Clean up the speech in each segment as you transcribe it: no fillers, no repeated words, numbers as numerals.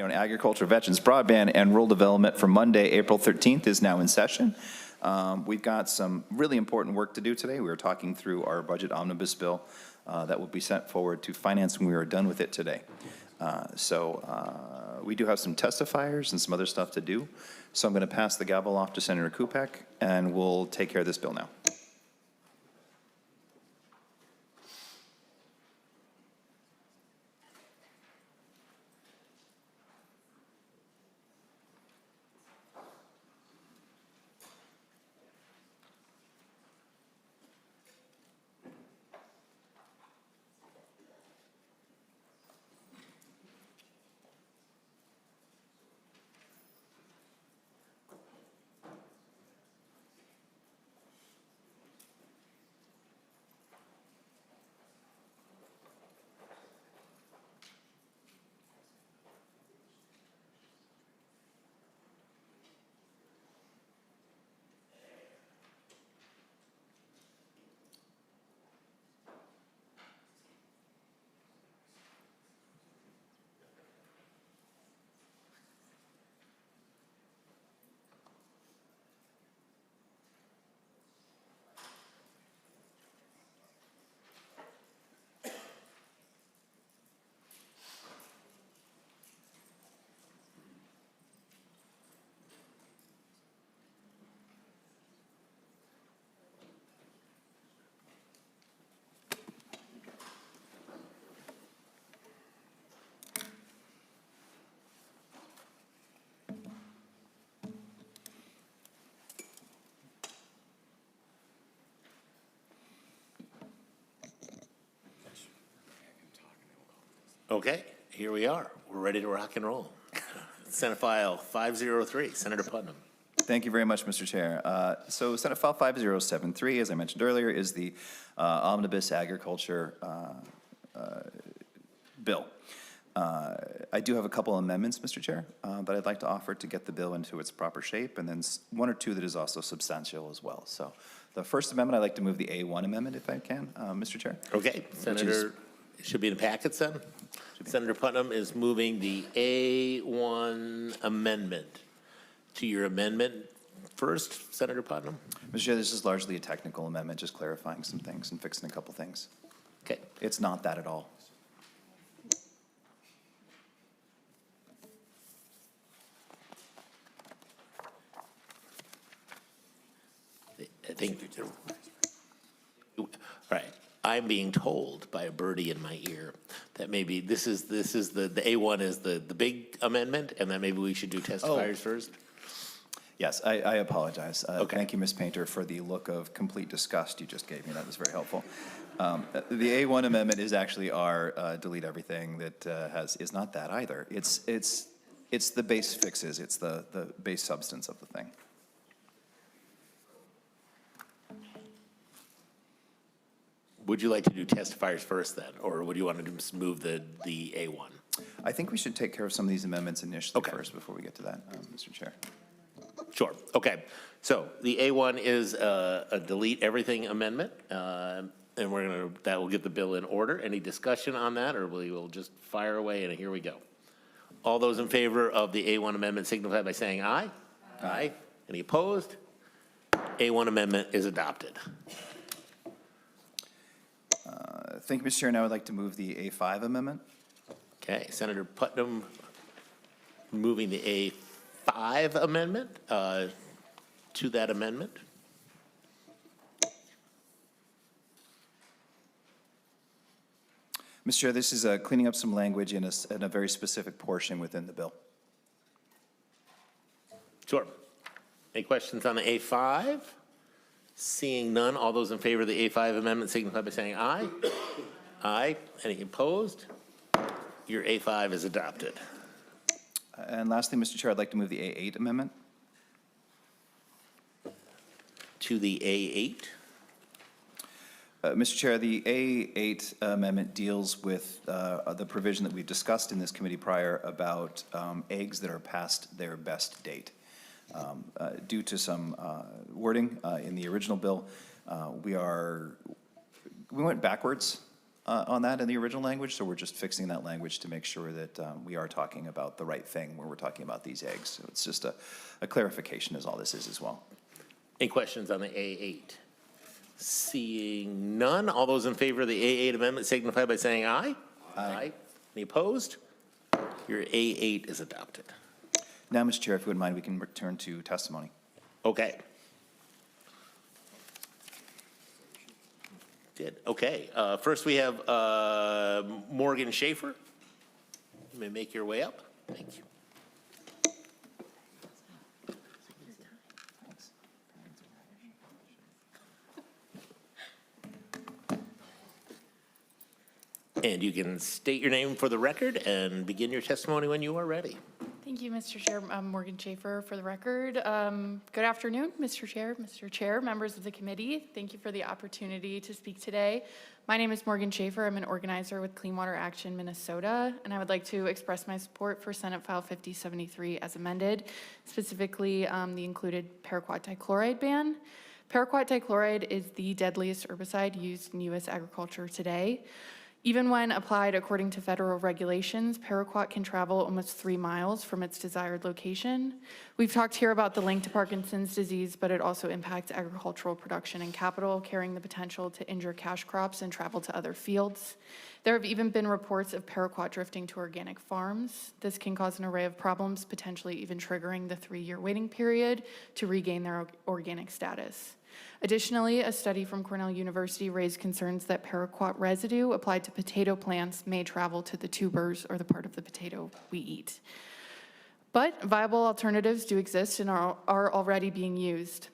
on Agriculture, Veterans, Broadband, and Rural Development for Monday, April 13th is now in session. We've got some really important work to do today. We were talking through our budget omnibus bill that will be sent forward to finance when we are done with it today. We do have some testifiers and some other stuff to do. So I'm going to pass the gavel off to Senator Kupek, and we'll take care of this bill now. Okay, here we are. We're ready to rock and roll. Senate File 503, Senator Putnam. Thank you very much, Mr. Chair. So Senate File 5073, as I mentioned earlier, is the Omnibus Agriculture bill. I do have a couple amendments, Mr. Chair, that I'd like to offer to get the bill into its proper shape, and then one or two that is also substantial as well. So the first amendment, I'd like to move the A1 amendment, if I can, Mr. Chair. Okay, Senator, it should be in the packets then. Senator Putnam is moving the A1 amendment. To your amendment first, Senator Putnam. Mr. Chair, this is largely a technical amendment, just clarifying some things and fixing a couple things. Okay. It's not that at all. I think, all right. I'm being told by a birdie in my ear that maybe this is the A1 is the big amendment, and that maybe we should do testifiers first. Yes, I apologize. Okay. Thank you, Ms. Painter, for the look of complete disgust you just gave me. That was very helpful. The A1 amendment is actually our delete everything that is not that either. It's the base fixes. It's the base substance of the thing. Would you like to do testifiers first then, or would you want to just move the A1? I think we should take care of some of these amendments initially first before we get to that, Mr. Chair. Sure. Okay. So the A1 is a delete everything amendment, and that will get the bill in order. Any discussion on that, or we will just fire away and here we go. All those in favor of the A1 amendment signify by saying aye. Aye. Any opposed? A1 amendment is adopted. Thank you, Mr. Chair. Now I'd like to move the A5 amendment. Okay, Senator Putnam moving the A5 amendment to that amendment. Mr. Chair, this is cleaning up some language in a very specific portion within the bill. Sure. Any questions on the A5? Seeing none, all those in favor of the A5 amendment signify by saying aye. Aye. Any opposed? Your A5 is adopted. And lastly, Mr. Chair, I'd like to move the A8 amendment. To the A8. Mr. Chair, the A8 amendment deals with the provision that we've discussed in this committee prior about eggs that are past their best date. Due to some wording in the original bill, we went backwards on that in the original language, so we're just fixing that language to make sure that we are talking about the right thing when we're talking about these eggs. So it's just a clarification is all this is as well. Any questions on the A8? Seeing none, all those in favor of the A8 amendment signify by saying aye. Aye. Any opposed? Your A8 is adopted. Now, Mr. Chair, if you wouldn't mind, we can return to testimony. Okay. Okay. First, we have Morgan Schaefer. You may make your way up. Thank you. And you can state your name for the record and begin your testimony when you are ready. Thank you, Mr. Chair. I'm Morgan Schaefer for the record. Good afternoon, Mr. Chair, members of the committee. Thank you for the opportunity to speak today. My name is Morgan Schaefer. I'm an organizer with Clean Water Action Minnesota, and I would like to express my support for Senate File 5073 as amended, specifically the included paraquat dichloride ban. Paraquat dichloride is the deadliest herbicide used in U.S. agriculture today. Even when applied according to federal regulations, paraquat can travel almost 3 miles from its desired location. We've talked here about the link to Parkinson's disease, but it also impacts agricultural production and capital, carrying the potential to injure cash crops and travel to other fields. There have even been reports of paraquat drifting to organic farms. This can cause an array of problems, potentially even triggering the 3-year waiting period to regain their organic status. Additionally, a study from Cornell University raised concerns that paraquat residue applied to potato plants may travel to the tubers or the part of the potato we eat. But viable alternatives do exist and are already being used.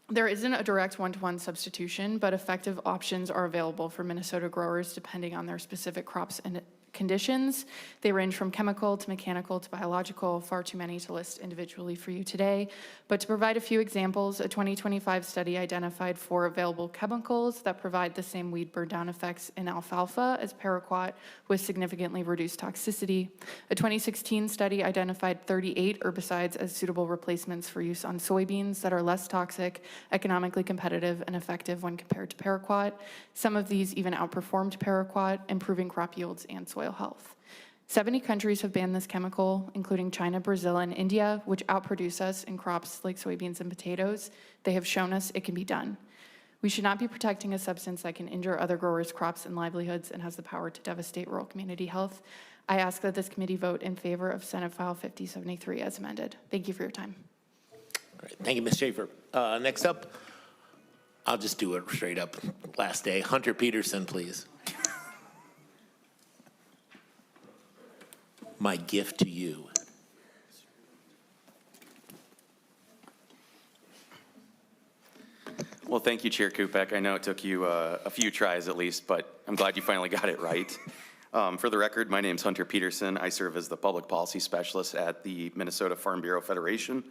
There isn't a direct one-to-one substitution, but effective options are available for Minnesota growers depending on their specific crops and conditions. They range from chemical to mechanical to biological, far too many to list individually for you today. But to provide a few examples, a 2025 study identified 4 available chemicals that provide the same weed burn down effects in alfalfa as paraquat with significantly reduced toxicity. A 2016 study identified 38 herbicides as suitable replacements for use on soybeans that are less toxic, economically competitive, and effective when compared to paraquat. Some of these even outperformed paraquat, improving crop yields and soil health. 70 countries have banned this chemical, including China, Brazil, and India, which outproduce us in crops like soybeans and potatoes. They have shown us it can be done. We should not be protecting a substance that can injure other growers' crops and livelihoods and has the power to devastate rural community health. I ask that this committee vote in favor of Senate File 5073 as amended. Thank you for your time. Great. Thank you, Ms. Schaefer. Next up, I'll just do it straight up. Last day, Hunter Peterson, please. My gift to you. Well, thank you, Chair Kupek. I know it took you a few tries at least, but I'm glad you finally got it right. For the record, my name is Hunter Peterson. I serve as the Public Policy Specialist at the Minnesota Farm Bureau Federation.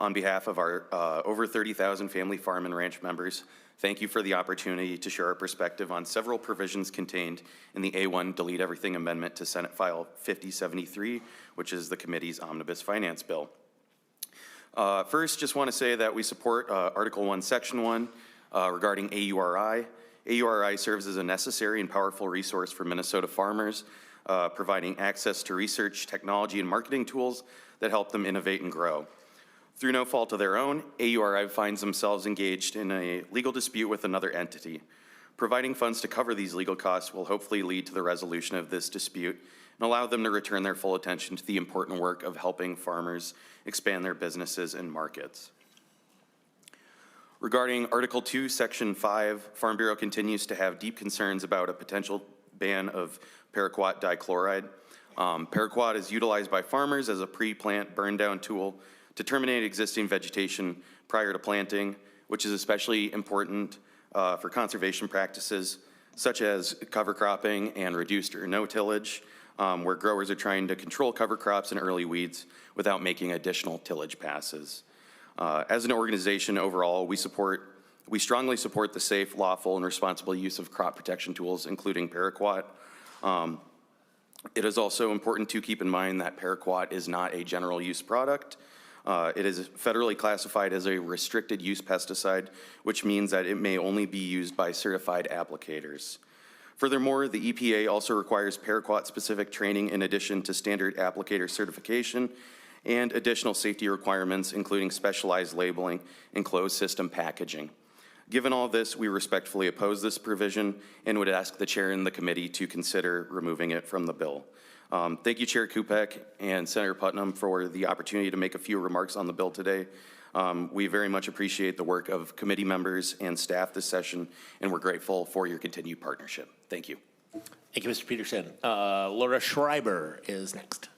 On behalf of our over 30,000 family farm and ranch members, thank you for the opportunity to share our perspective on several provisions contained in the A1 Delete Everything Amendment to Senate File 5073, which is the committee's Omnibus Finance Bill. First, just want to say that we support Article 1, Section 1 regarding AURI. AURI serves as a necessary and powerful resource for Minnesota farmers, providing access to research, technology, and marketing tools that help them innovate and grow. Through no fault of their own, AURI finds themselves engaged in a legal dispute with another entity. Providing funds to cover these legal costs will hopefully lead to the resolution of this dispute and allow them to return their full attention to the important work of helping farmers expand their businesses and markets. Regarding Article 2, Section 5, Farm Bureau continues to have deep concerns about a potential ban of paraquat dichloride. Paraquat is utilized by farmers as a pre-plant burn-down tool to terminate existing vegetation prior to planting, which is especially important for conservation practices such as cover cropping and reduced or no tillage, where growers are trying to control cover crops and early weeds without making additional tillage passes. As an organization overall, we strongly support the safe, lawful, and responsible use of crop protection tools, including paraquat. It is also important to keep in mind that paraquat is not a general use product. It is federally classified as a restricted use pesticide, which means that it may only be used by certified applicators. Furthermore, the EPA also requires paraquat-specific training in addition to standard applicator certification and additional safety requirements, including specialized labeling and closed system packaging. Given all this, we respectfully oppose this provision and would ask the chair and the committee to consider removing it from the bill. Thank you, Chair Kupek and Senator Putnam, for the opportunity to make a few remarks on the bill today. We very much appreciate the work of committee members and staff this session, and we're grateful for your continued partnership. Thank you. Thank you, Mr. Peterson. Laura Schreiber is next.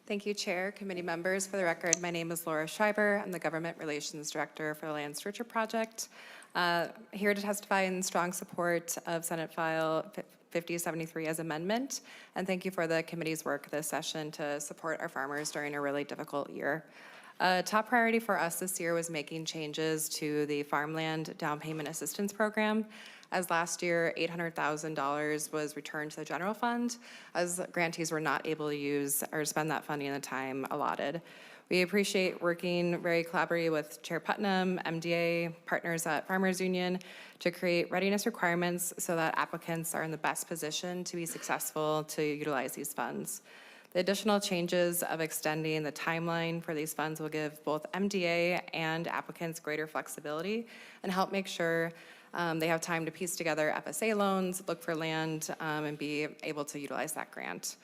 Thank you, Chair, committee members. For the record, my name is Laura Schreiber. I'm the Government Relations Director for the Land Stewardship Project. Here to testify in strong support of Senate File 5073 as amendment. And thank you for the committee's work this session to support our farmers during a really difficult year. Top priority for us this year was making changes to the Farmland Down Payment Assistance Program. As last year, $800,000 was returned to the general fund as grantees were not able to use or spend that funding in the time allotted. We appreciate working very collaboratively with Chair Putnam, MDA, partners at Farmers Union to create readiness requirements so that applicants are in the best position to be successful to utilize these funds. The additional changes of extending the timeline for these funds will give both MDA and applicants greater flexibility and help make sure they have time to piece together FSA loans, look for land, and be able to utilize that grant.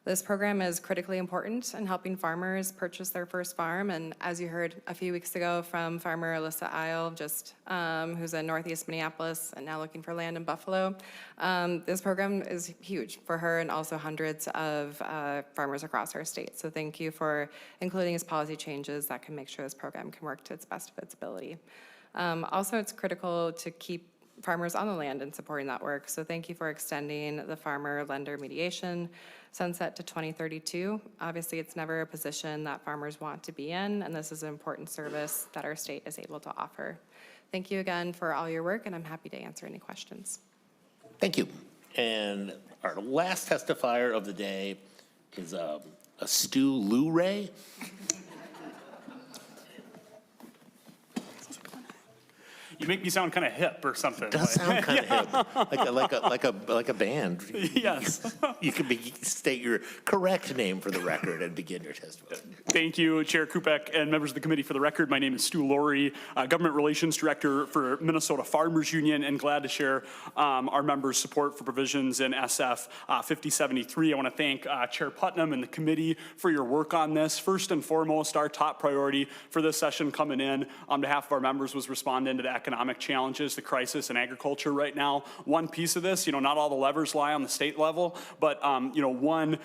This program is critically important in helping farmers purchase their first farm. And as you heard a few weeks ago from farmer Alyssa Isle, who's in Northeast Minneapolis and now looking for land in Buffalo, this program is huge for her and also hundreds of farmers across our state. So thank you for including these policy changes that can make sure this program can work to its best of its ability. Also, it's critical to keep farmers on the land and supporting that work. So thank you for extending the farmer lender mediation sunset to 2032. Obviously, it's never a position that farmers want to be in, and this is an important service that our state is able to offer. Thank you again for all your work, and I'm happy to answer any questions. Thank you. And our last testifier of the day is a Stu Lou Ray. You make me sound kind of hip or something. Does sound kind of hip, like a band. Yes. You can state your correct name for the record and begin your testimony. Thank you, Chair Kupek and members of the committee. For the record, my name is Stu Laurie, Government Relations Director for Minnesota Farmers Union, and glad to share our members' support for provisions in SF 5073. I want to thank Chair Putnam and the committee for your work on this. First and foremost, our top priority for this session coming in on behalf of our members was responding to the economic challenges, the crisis in agriculture right now. One piece of this, not all the levers lie on the state level, but one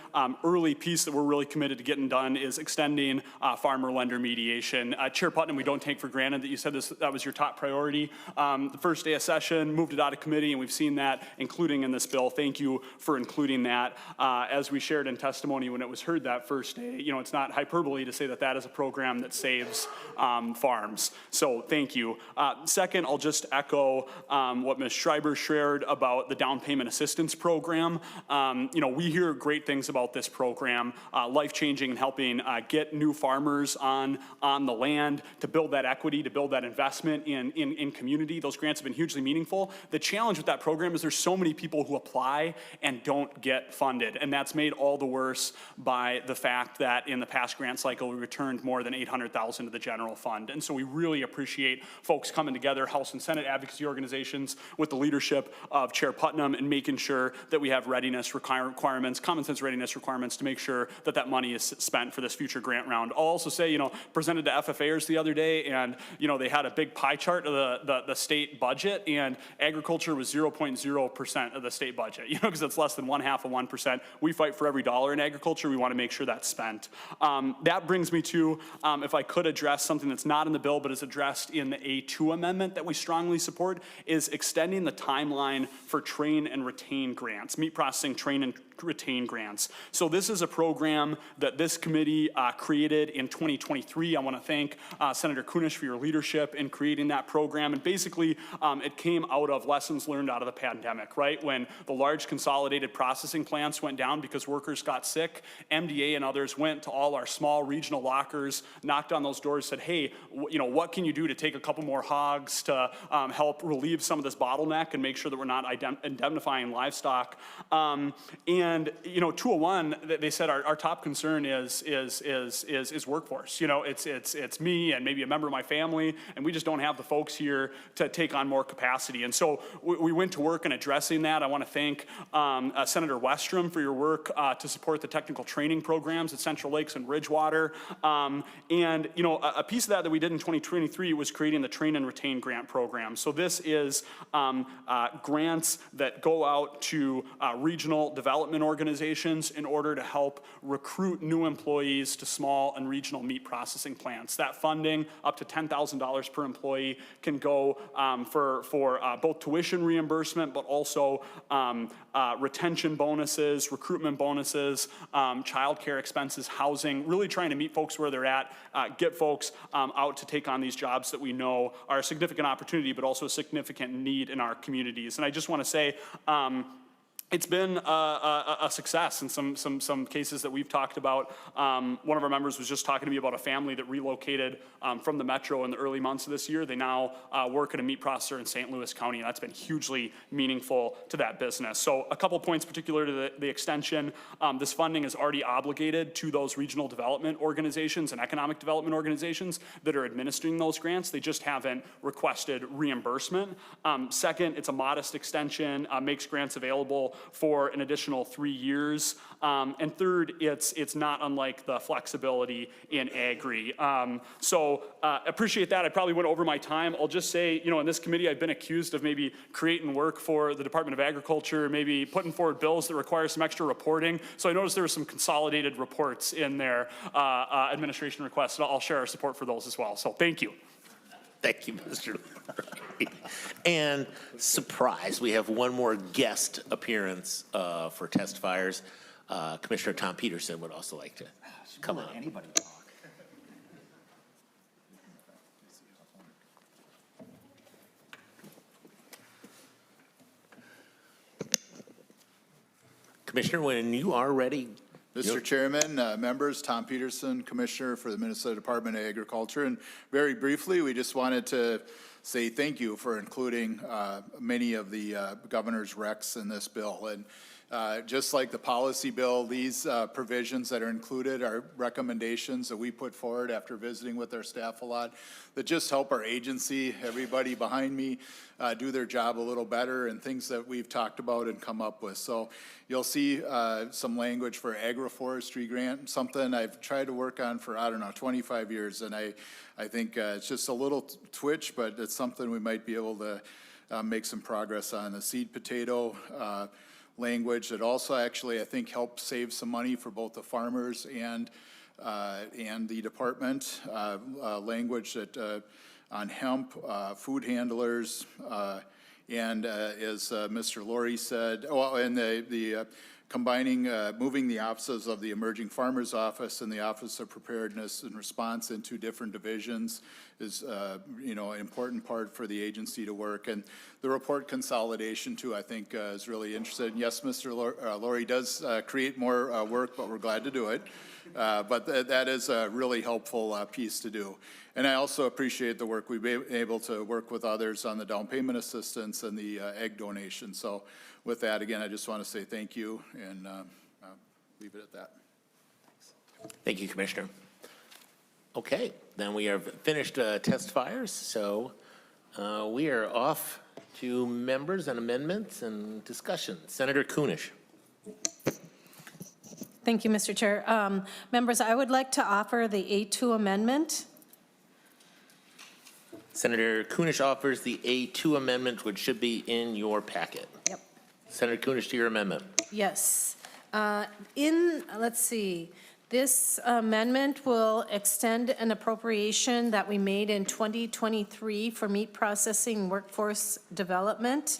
early piece that we're really committed to getting done is extending farmer lender mediation. Chair Putnam, we don't take for granted that you said that was your top priority. The first day of session, moved it out of committee, and we've seen that including in this bill. Thank you for including that. As we shared in testimony when it was heard that first day, it's not hyperbole to say that that is a program that saves farms. So thank you. Second, I'll just echo what Ms. Schreiber shared about the down payment assistance program. We hear great things about this program, life-changing and helping get new farmers on the land to build that equity, to build that investment in community. Those grants have been hugely meaningful. The challenge with that program is there's so many people who apply and don't get funded, and that's made all the worse by the fact that in the past grant cycle, we returned more than $800,000 to the general fund. And so we really appreciate folks coming together, House and Senate advocacy organizations, with the leadership of Chair Putnam, and making sure that we have readiness requirements, common sense readiness requirements to make sure that that money is spent for this future grant round. I'll also say, presented to FFAers the other day, and, they had a big pie chart of the state budget, and agriculture was 0.0% of the state budget, because it's less than 1/2 of 1%. We fight for every dollar in agriculture. We want to make sure that's spent. That brings me to, if I could address something that's not in the bill, but is addressed in the A2 amendment that we strongly support, is extending the timeline for train and retain grants, meat processing train and retain grants. So this is a program that this committee created in 2023. I want to thank Senator Kunish for your leadership in creating that program. And basically, it came out of lessons learned out of the pandemic, right? When the large consolidated processing plants went down because workers got sick, MDA and others went to all our small regional lockers, knocked on those doors, said, hey, what can you do to take a couple more hogs to help relieve some of this bottleneck and make sure that we're not indemnifying livestock. And 201, they said our top concern is workforce. It's me and maybe a member of my family, and we just don't have the folks here to take on more capacity. And so we went to work in addressing that. I want to thank Senator Westrom for your work to support the technical training programs at Central Lakes and Ridgewater. A piece of that we did in 2023 was creating the Train and Retain Grant Program. So this is grants that go out to regional development organizations in order to help recruit new employees to small and regional meat processing plants. That funding, up to $10,000 per employee, can go for both tuition reimbursement, but also retention bonuses, recruitment bonuses, childcare expenses, housing, really trying to meet folks where they're at, get folks out to take on these jobs that we know are a significant opportunity, but also a significant need in our communities. And I just want to say, it's been a success in some cases that we've talked about. One of our members was just talking to me about a family that relocated from the metro in the early months of this year. They now work at a meat processor in St. Louis County, and that's been hugely meaningful to that business. So a couple points particular to the extension. This funding is already obligated to those regional development organizations and economic development organizations that are administering those grants. They just haven't requested reimbursement. Second, it's a modest extension, makes grants available for an additional 3 years. And third, it's not unlike the flexibility in Agri. Appreciate that. I probably went over my time. I'll just say, in this committee, I've been accused of maybe creating work for the Department of Agriculture, maybe putting forward bills that require some extra reporting. So I noticed there were some consolidated reports in their administration requests. I'll share our support for those as well. So thank you. Thank you, Mr. Lurie. And surprise, we have one more guest appearance for testifiers. Commissioner Tom Peterson would also like to come on. Anybody talk? Commissioner, when you are ready. Mr. Chairman, members, Tom Peterson, Commissioner for the Minnesota Department of Agriculture. And very briefly, we just wanted to say thank you for including many of the governor's recs in this bill. And just like the policy bill, these provisions that are included are recommendations that we put forward after visiting with our staff a lot that just help our agency, everybody behind me, do their job a little better, and things that we've talked about and come up with. So you'll see some language for agroforestry grant, something I've tried to work on for, 25 years. And I think it's just a little twitch, but it's something we might be able to make some progress on. The seed potato language that also actually, I think, helps save some money for both the farmers and the department. Language that on hemp, food handlers, and as Mr. Lurie said, and the combining, moving the offices of the Emerging Farmers Office and the Office of Preparedness and Response into different divisions is, an important part for the agency to work. And the report consolidation, too, I think is really interesting. Yes, Mr. Lurie does create more work, but we're glad to do it. But that is a really helpful piece to do. And I also appreciate the work we've been able to work with others on the down payment assistance and the egg donation. So with that, again, I just want to say thank you and leave it at that. Thank you, Commissioner. Okay, then we have finished testifiers, so we are off to members and amendments and discussion. Senator Kunish. Thank you, Mr. Chair. Members, I would like to offer the A2 amendment. Senator Kunish offers the A2 amendment, which should be in your packet. Yep. Senator Kunish, to your amendment. Yes. Let's see, this amendment will extend an appropriation that we made in 2023 for meat processing workforce development.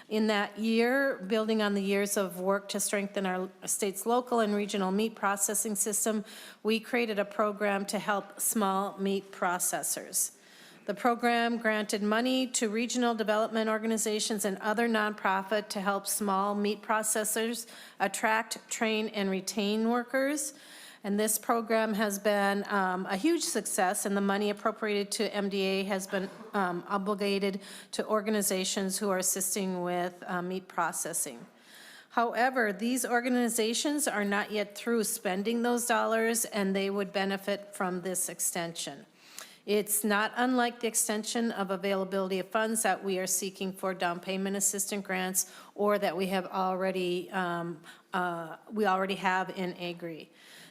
In that year, building on the years of work to strengthen our state's local and regional meat processing system, we created a program to help small meat processors. The program granted money to regional development organizations and other nonprofit to help small meat processors attract, train, and retain workers. And this program has been a huge success, and the money appropriated to MDA has been obligated to organizations who are assisting with meat processing. However, these organizations are not yet through spending those dollars, and they would benefit from this extension. It's not unlike the extension of availability of funds that we are seeking for down payment assistance grants, or that we have already have in Agri.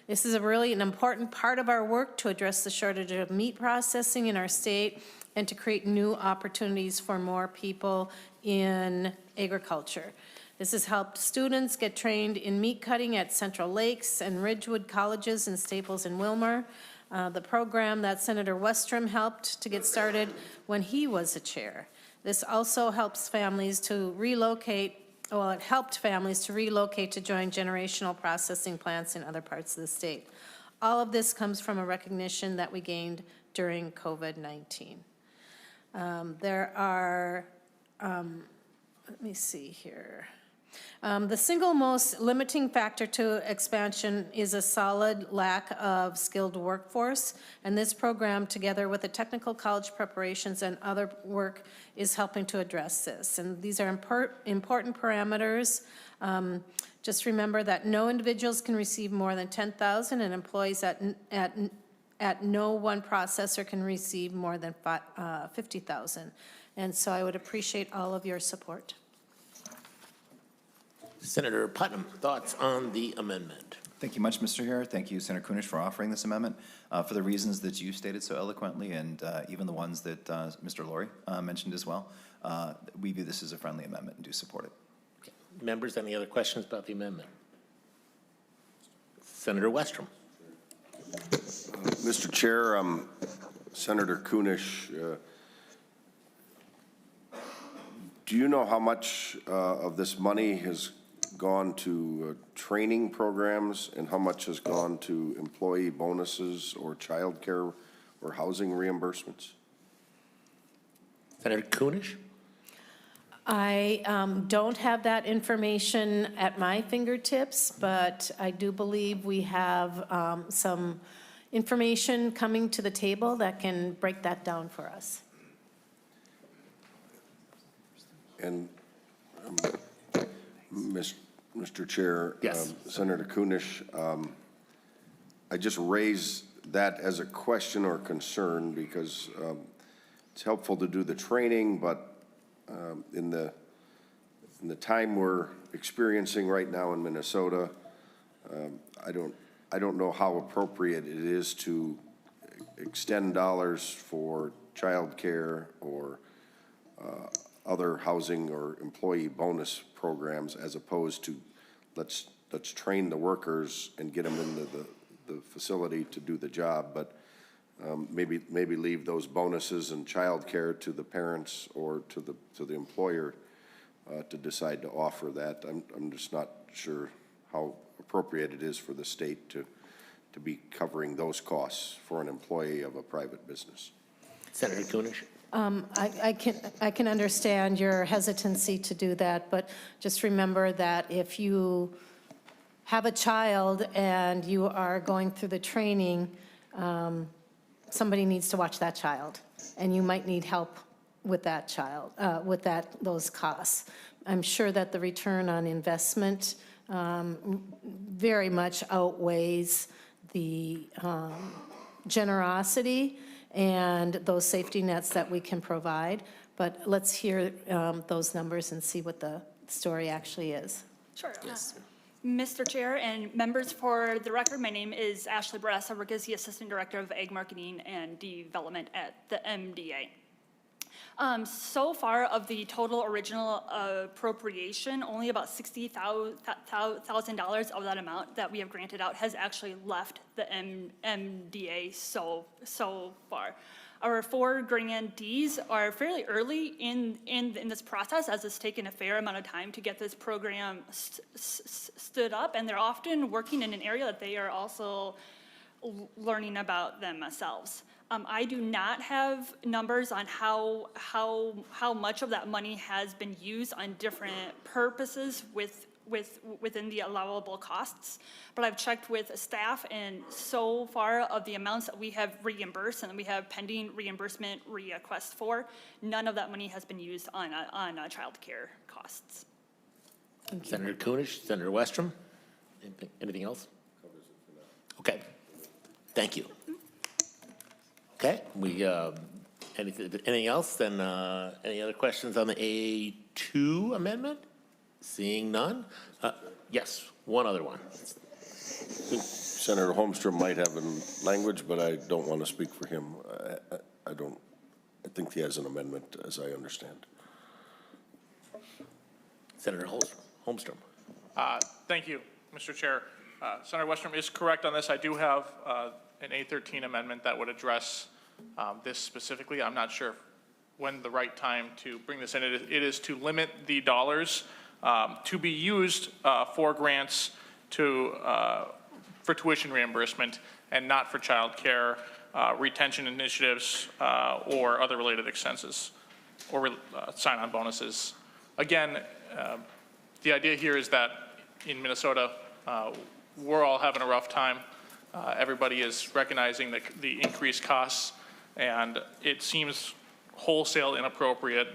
This is an important part of our work to address the shortage of meat processing in our state and to create new opportunities for more people in agriculture. This has helped students get trained in meat cutting at Central Lakes and Ridgewood Colleges in Staples and Wilmer. The program that Senator Westrom helped to get started when he was a chair. This also helps families to relocate, well, it helped families to relocate to join generational processing plants in other parts of the state. All of this comes from a recognition that we gained during COVID-19. There are, let me see here. The single most limiting factor to expansion is a solid lack of skilled workforce, and this program, together with the technical college preparations and other work, is helping to address this. And these are important parameters. Just remember that no individuals can receive more than $10,000, and employees at no one processor can receive more than $50,000. And so I would appreciate all of your support. Senator Putnam, thoughts on the amendment? Thank you much, Mr. Hare. Thank you, Senator Kunish, for offering this amendment. For the reasons that you stated so eloquently, and even the ones that Mr. Laurie mentioned as well, we view this as a friendly amendment and do support it. Okay. Members, any other questions about the amendment? Senator Westrom. Mr. Chair, Senator Kunish, do you know how much of this money has gone to training programs and how much has gone to employee bonuses or child care or housing reimbursements? Senator Kunish? I don't have that information at my fingertips, but I do believe we have some information coming to the table that can break that down for us. And Mr. Chair, Yes. Senator Kunish, I just raise that as a question or concern because it's helpful to do the training, but in the time we're experiencing right now in Minnesota, I don't know how appropriate it is to extend dollars for child care or other housing or employee bonus programs as opposed to let's train the workers and get them into the facility to do the job, but maybe leave those bonuses and child care to the parents or to the employer to decide to offer that. I'm just not sure how appropriate it is for the state to be covering those costs for an employee of a private business. Senator Kunish? I can understand your hesitancy to do that, but just remember that if you have a child and you are going through the training, somebody needs to watch that child, and you might need help with that child, with those costs. I'm sure that the return on investment very much outweighs the generosity and those safety nets that we can provide. But let's hear those numbers and see what the story actually is. Sure. Yes. Mr. Chair and members, for the record, my name is Ashley Brass. I work as the Assistant Director of Ag Marketing and Development at the MDA. So far of the total original appropriation, only about $60,000 of that amount that we have granted out has actually left the MDA so far. Our 4 grantees are fairly early in this process, as it's taken a fair amount of time to get this program stood up, and they're often working in an area that they are also learning about themselves. I do not have numbers on how much of that money has been used on different purposes within the allowable costs, but I've checked with staff, and so far of the amounts that we have reimbursed and we have pending reimbursement requests for, none of that money has been used on child care costs. Senator Kunish, Senator Westrom, anything else? Okay, thank you. Okay, anything else? Then any other questions on the A2 amendment? Seeing none? Yes, one other one. Senator Holmstrom might have language, but I don't want to speak for him. I think he has an amendment, as I understand. Senator Holmstrom. Thank you, Mr. Chair. Senator Westrom is correct on this. I do have an A13 amendment that would address this specifically. I'm not sure when the right time to bring this in. It is to limit the dollars to be used for grants for tuition reimbursement and not for child care, retention initiatives, or other related expenses or sign-on bonuses. Again, the idea here is that in Minnesota, we're all having a rough time. Everybody is recognizing the increased costs, and it seems wholesale inappropriate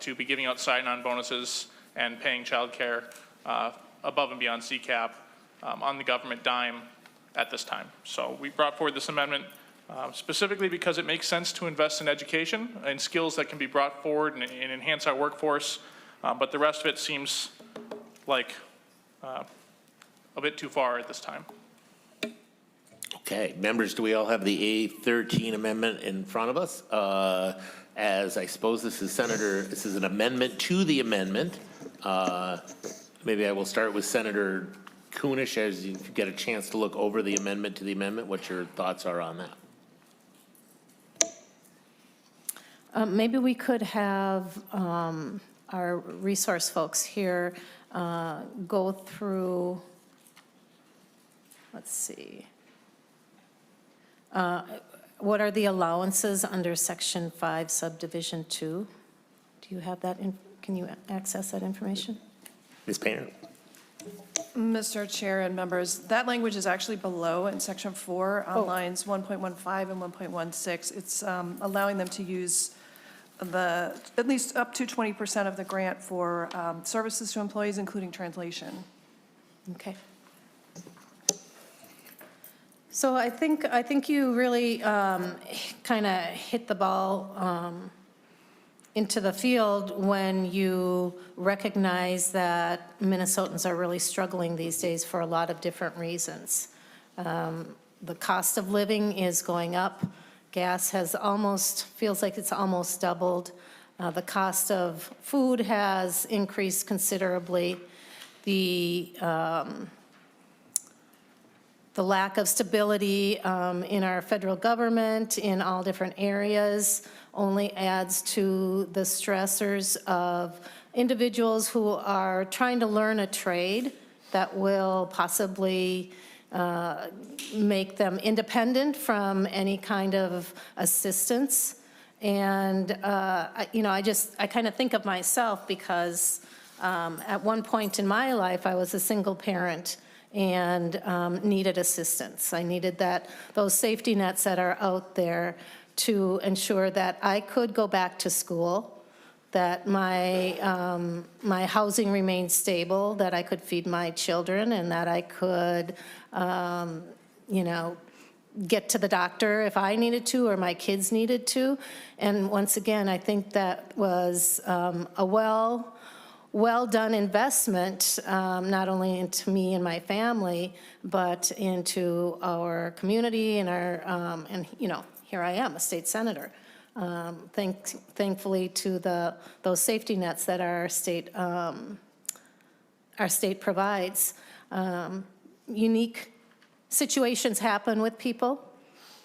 to be giving out sign-on bonuses and paying child care above and beyond CCAP on the government dime at this time. So we brought forward this amendment specifically because it makes sense to invest in education and skills that can be brought forward and enhance our workforce, but the rest of it seems like a bit too far at this time. Okay, members, do we all have the A13 amendment in front of us? As I suppose this is an amendment to the amendment. Maybe I will start with Senator Kunish as you get a chance to look over the amendment to the amendment, what your thoughts are on that. Maybe we could have our resource folks here go through, let's see. What are the allowances under Section 5, Subdivision 2? Do you have that? Can you access that information? Ms. Painter. Mr. Chair and members, that language is actually below in Section 4 on lines 1.15 and 1.16. It's allowing them to use at least up to 20% of the grant for services to employees, including translation. Okay. So I think you really kind of hit the ball into the field when you recognize that Minnesotans are really struggling these days for a lot of different reasons. The cost of living is going up. Gas feels like it's almost doubled. The cost of food has increased considerably. The lack of stability in our federal government in all different areas only adds to the stressors of individuals who are trying to learn a trade that will possibly make them independent from any kind of assistance. And, I kind of think of myself because at one point in my life, I was a single parent and needed assistance. I needed those safety nets that are out there to ensure that I could go back to school, that my housing remained stable, that I could feed my children, and that I could, get to the doctor if I needed to or my kids needed to. And once again, I think that was a well-done investment, not only into me and my family, but into our community and here I am, a state senator. Thankfully to those safety nets that our state provides. Unique situations happen with people,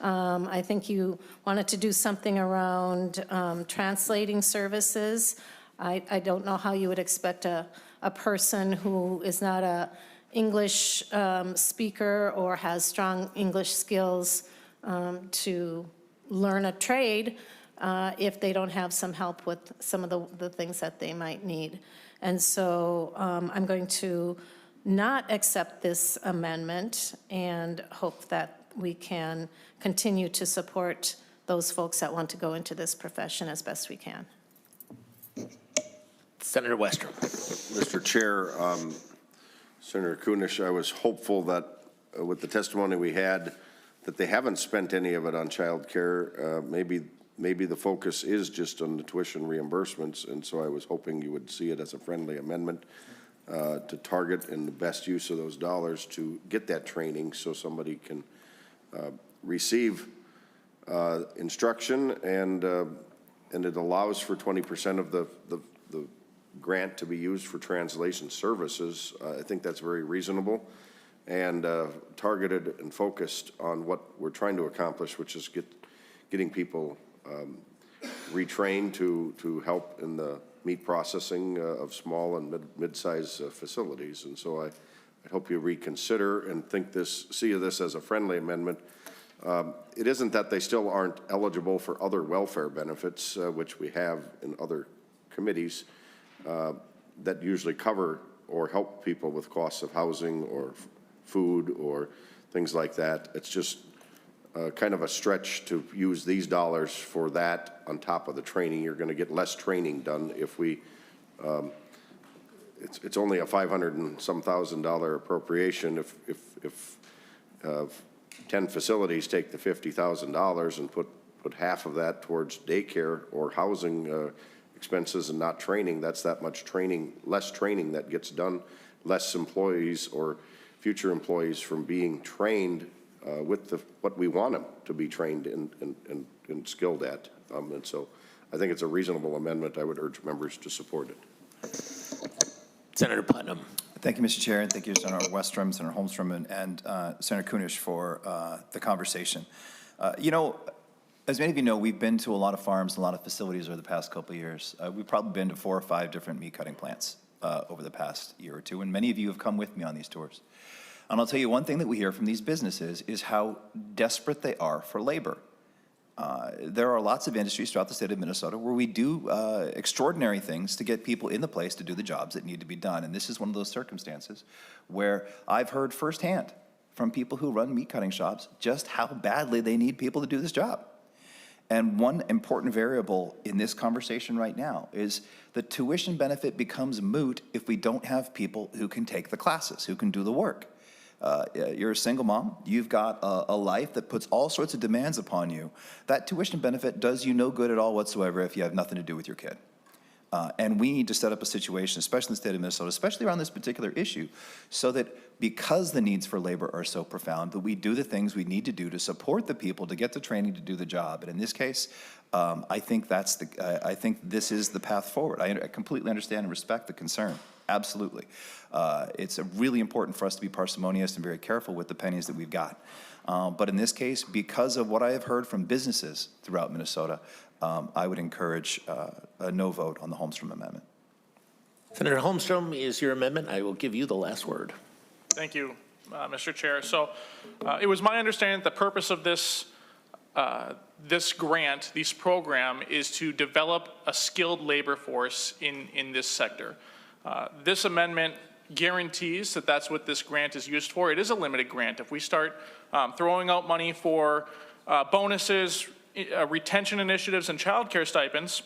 I think you wanted to do something around translating services. I don't know how you would expect a person who is not a English speaker or has strong English skills to learn a trade if they don't have some help with some of the things that they might need. And so I'm going to not accept this amendment and hope that we can continue to support those folks that want to go into this profession as best we can. Senator Westrom. Mr. Chair, Senator Kunish, I was hopeful that with the testimony we had, that they haven't spent any of it on childcare. Maybe the focus is just on the tuition reimbursements, and so I was hoping you would see it as a friendly amendment to target in the best use of those dollars to get that training so somebody can receive instruction, and it allows for 20% of the grant to be used for translation services. I think that's very reasonable and targeted and focused on what we're trying to accomplish, which is getting people retrained to help in the meat processing of small and mid-sized facilities. And so I hope you reconsider and see this as a friendly amendment. It isn't that they still aren't eligible for other welfare benefits, which we have in other committees that usually cover or help people with costs of housing or food or things like that. It's just kind of a stretch to use these dollars for that on top of the training. You're going to get less training done if we, it's only a $500 and some thousand appropriation. If 10 facilities take the $50,000 and put half of that towards daycare or housing expenses and not training, that's that much training, less training that gets done, less employees or future employees from being trained with what we want them to be trained and skilled at. And so I think it's a reasonable amendment. I would urge members to support it. Senator Putnam. Thank you, Mr. Chair, and thank you, Senator Westrom, Senator Holmstrom, and Senator Kunish for the conversation. You know, as many of you know, we've been to a lot of farms, a lot of facilities over the past couple of years. We've probably been to 4 or 5 different meat cutting plants over the past year or two, and many of you have come with me on these tours. And I'll tell you one thing that we hear from these businesses is how desperate they are for labor. There are lots of industries throughout the state of Minnesota where we do extraordinary things to get people in the place to do the jobs that need to be done. And this is one of those circumstances where I've heard firsthand from people who run meat cutting shops just how badly they need people to do this job. And one important variable in this conversation right now is the tuition benefit becomes moot if we don't have people who can take the classes, who can do the work. You're a single mom, you've got a life that puts all sorts of demands upon you. That tuition benefit does you no good at all whatsoever if you have nothing to do with your kid. And we need to set up a situation, especially in the state of Minnesota, especially around this particular issue, so that because the needs for labor are so profound, that we do the things we need to do to support the people to get the training to do the job. And in this case, I think I think this is the path forward. I completely understand and respect the concern. Absolutely. It's really important for us to be parsimonious and very careful with the pennies that we've got. But in this case, because of what I have heard from businesses throughout Minnesota, I would encourage a no vote on the Holmstrom amendment. Senator Holmstrom is your amendment. I will give you the last word. Thank you, Mr. Chair. So it was my understanding that the purpose of this grant, this program, is to develop a skilled labor force in this sector. This amendment guarantees that that's what this grant is used for. It is a limited grant. If we start throwing out money for bonuses, retention initiatives, and childcare stipends,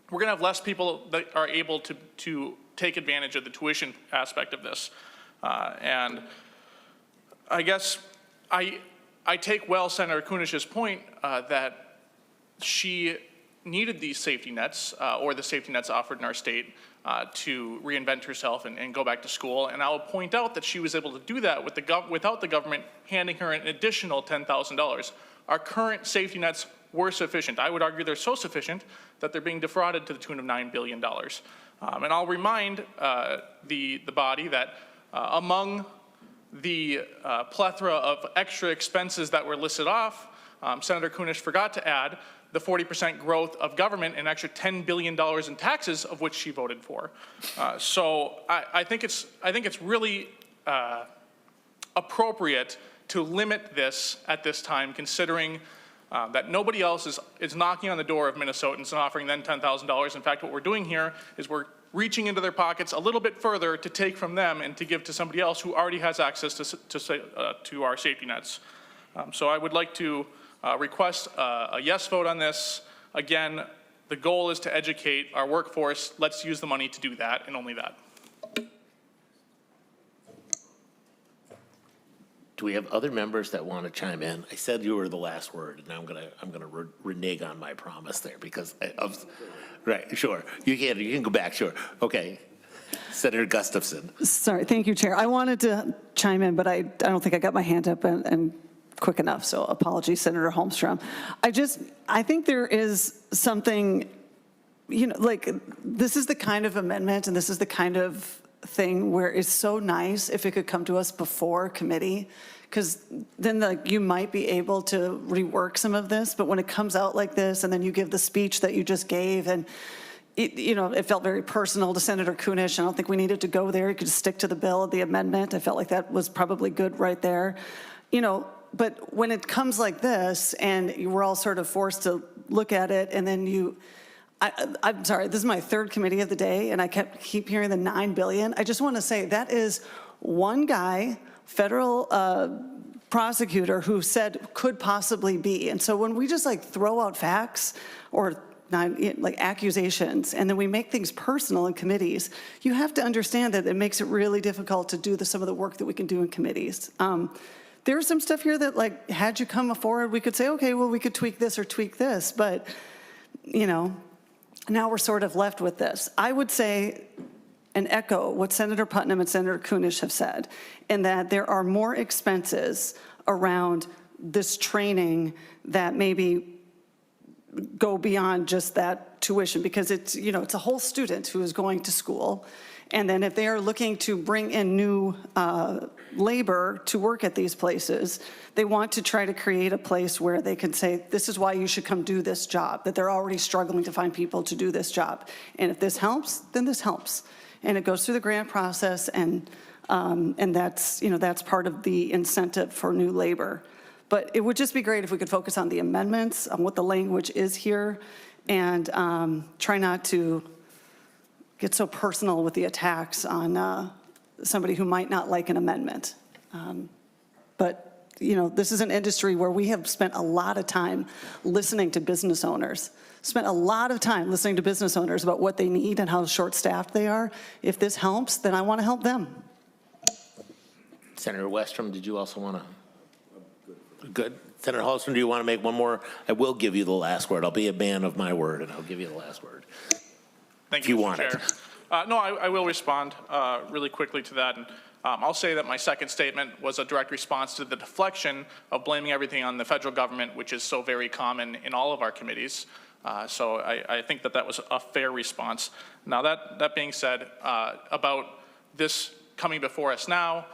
we're going to have less people that are able to take advantage of the tuition aspect of this. And I guess I take well Senator Kunish's point that she needed these safety nets or the safety nets offered in our state to reinvent herself and go back to school. And I'll point out that she was able to do that without the government handing her an additional $10,000. Our current safety nets were sufficient. I would argue they're so sufficient that they're being defrauded to the tune of $9 billion. And I'll remind the body that among the plethora of extra expenses that were listed off, Senator Kunesh forgot to add the 40% growth of government and an extra $10 billion in taxes, of which she voted for. So I think it's really appropriate to limit this at this time, considering that nobody else is knocking on the door of Minnesotans and offering them $10,000. In fact, what we're doing here is we're reaching into their pockets a little bit further to take from them and to give to somebody else who already has access to our safety nets. So I would like to request a yes vote on this. Again, the goal is to educate our workforce. Let's use the money to do that and only that. Do we have other members that want to chime in? I said you were the last word, and I'm gonna renege on my promise there because right, sure. You can go back, sure. Okay. Senator Gustafson. Sorry, thank you, Chair. I wanted to chime in, but I don't think I got my hand up and quick enough, so apologies, Senator Holmstrom. I think there is something, like, this is the kind of amendment and this is the kind of thing where it's so nice if it could come to us before committee, because then you might be able to rework some of this, but when it comes out like this and then you give the speech that you just gave and it felt very personal to Senator Kunesh. I don't think we needed to go there. You could just stick to the bill, the amendment. I felt like that was probably good right there. But when it comes like this and we're all sort of forced to look at it and then I'm sorry, this is my third committee of the day and I keep hearing the $9 billion. I just want to say that is one guy, federal prosecutor, who said could possibly be. And so when we just throw out facts or accusations and then we make things personal in committees, you have to understand that it makes it really difficult to do some of the work that we can do in committees. There's some stuff here that had you come forward, we could say, okay, well, we could tweak this or tweak this, but now we're sort of left with this. I would say and echo what Senator Putnam and Senator Kunesh have said, in that there are more expenses around this training that maybe go beyond just that tuition, because it's a whole student who is going to school. And then if they are looking to bring in new labor to work at these places, they want to try to create a place where they can say, this is why you should come do this job, that they're already struggling to find people to do this job. And if this helps, then this helps. And it goes through the grant process, and that's, that's part of the incentive for new labor. But it would just be great if we could focus on the amendments, on what the language is here, and try not to get so personal with the attacks on somebody who might not like an amendment. But this is an industry where we have spent a lot of time listening to business owners, spent a lot of time listening to business owners about what they need and how short-staffed they are. If this helps, then I want to help them. Senator Westrom, did you also want to? Good. Senator Holmstrom, do you want to make one more? I will give you the last word. I'll be a man of my word, and I'll give you the last word. Thank you, Mr. Chair. No, I will respond really quickly to that. And I'll say that my second statement was a direct response to the deflection of blaming everything on the federal government, which is so very common in all of our committees. So I think that was a fair response. Now, that being said, about this coming before us now,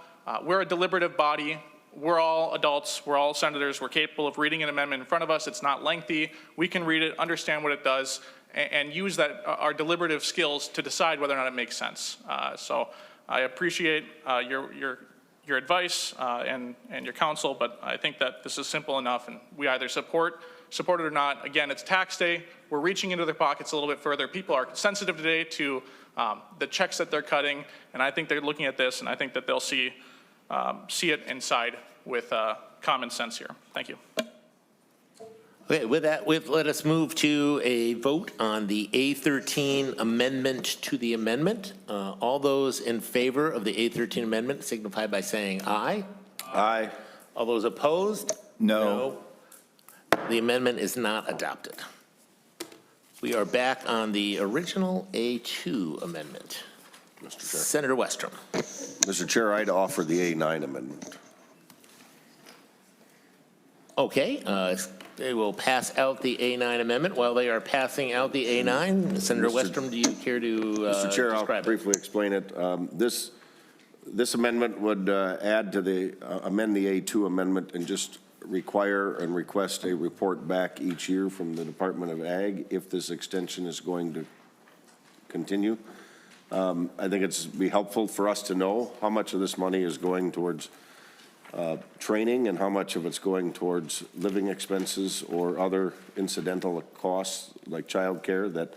we're a deliberative body. We're all adults, we're all senators, we're capable of reading an amendment in front of us. It's not lengthy. We can read it, understand what it does, and use our deliberative skills to decide whether or not it makes sense. So I appreciate your advice and your counsel, but I think that this is simple enough, and we either support it or not. Again, it's tax day. We're reaching into their pockets a little bit further. People are sensitive today to the checks that they're cutting, and I think they're looking at this, and I think that they'll see it inside with common sense here. Thank you. Okay, with that, let us move to a vote on the A13 amendment to the amendment. All those in favor of the A13 amendment signify by saying aye. Aye. All those opposed? No. The amendment is not adopted. We are back on the original A2 amendment. Mr. Chair. Senator Westrom. Mr. Chair, I'd offer the A9 amendment. Okay, they will pass out the A9 amendment. While they are passing out the A9, Senator Westrom, do you care to Mr. Chair, I'll describe briefly explain it. This amendment would amend the A2 amendment and just require and request a report back each year from the Department of Ag if this extension is going to continue. I think it's be helpful for us to know how much of this money is going towards training and how much of it's going towards living expenses or other incidental costs like childcare that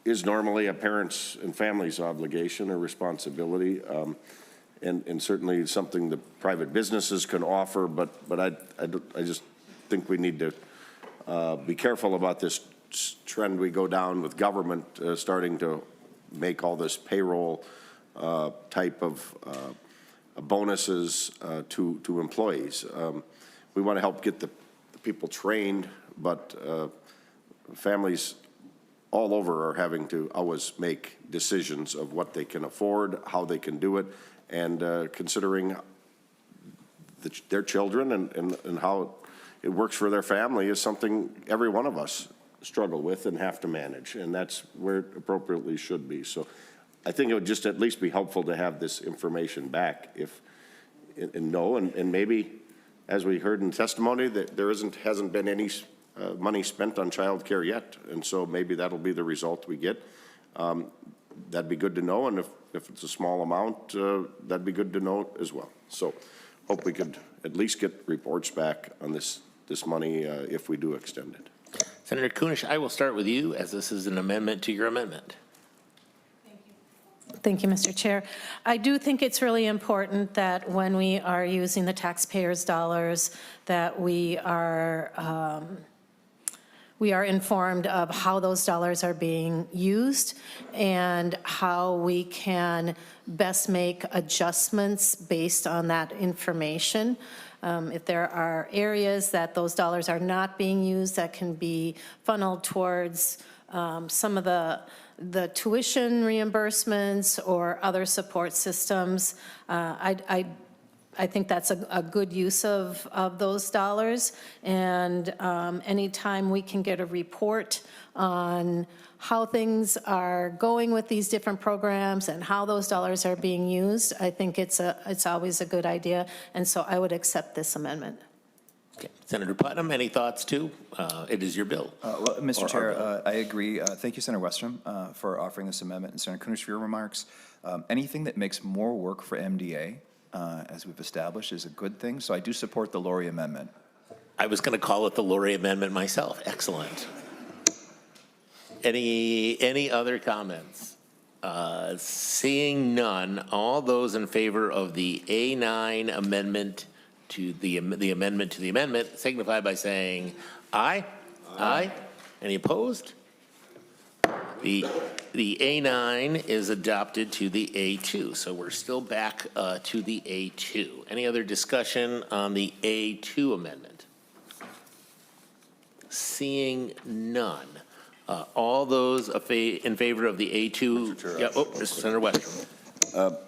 is normally a parent's and family's obligation or responsibility, and certainly something the private businesses can offer, but I just think we need to be careful about this trend we go down with government starting to make all this payroll type of bonuses to employees. We want to help get the people trained, but families all over are having to always make decisions of what they can afford, how they can do it, and considering their children and how it works for their family is something every one of us struggle with and have to manage, and that's where it appropriately should be. So I think it would just at least be helpful to have this information back and maybe, as we heard in testimony, that there hasn't been any money spent on child care yet, and so maybe that'll be the result we get. That'd be good to know, and if it's a small amount, that'd be good to know as well. So hope we could at least get reports back on this money if we do extend it. Senator Kunish, I will start with you, as this is an amendment to your amendment. Thank you, Mr. Chair. I do think it's really important that when we are using the taxpayers' dollars, that we are informed of how those dollars are being used and how we can best make adjustments based on that information. If there are areas that those dollars are not being used that can be funneled towards some of the tuition reimbursements or other support systems, I think that's a good use of those dollars. And anytime we can get a report on how things are going with these different programs and how those dollars are being used, I think it's always a good idea. And so I would accept this amendment. Okay. Senator Putnam, any thoughts too? It is your bill. Well, Mr. Chair, I agree. Thank you, Senator Westrom, for offering this amendment, and Senator Kunish for your remarks. Anything that makes more work for MDA, as we've established, is a good thing. So I do support the Laurie amendment. I was going to call it the Laurie amendment myself. Excellent. Any other comments? Seeing none, all those in favor of the A9 amendment to the amendment to the amendment signify by saying aye. Aye. Any opposed? The A9 is adopted to the A2, so we're still back to the A2. Any other discussion on the A2 amendment? Seeing none. All those in favor of the A2? Yeah, Senator Westrom.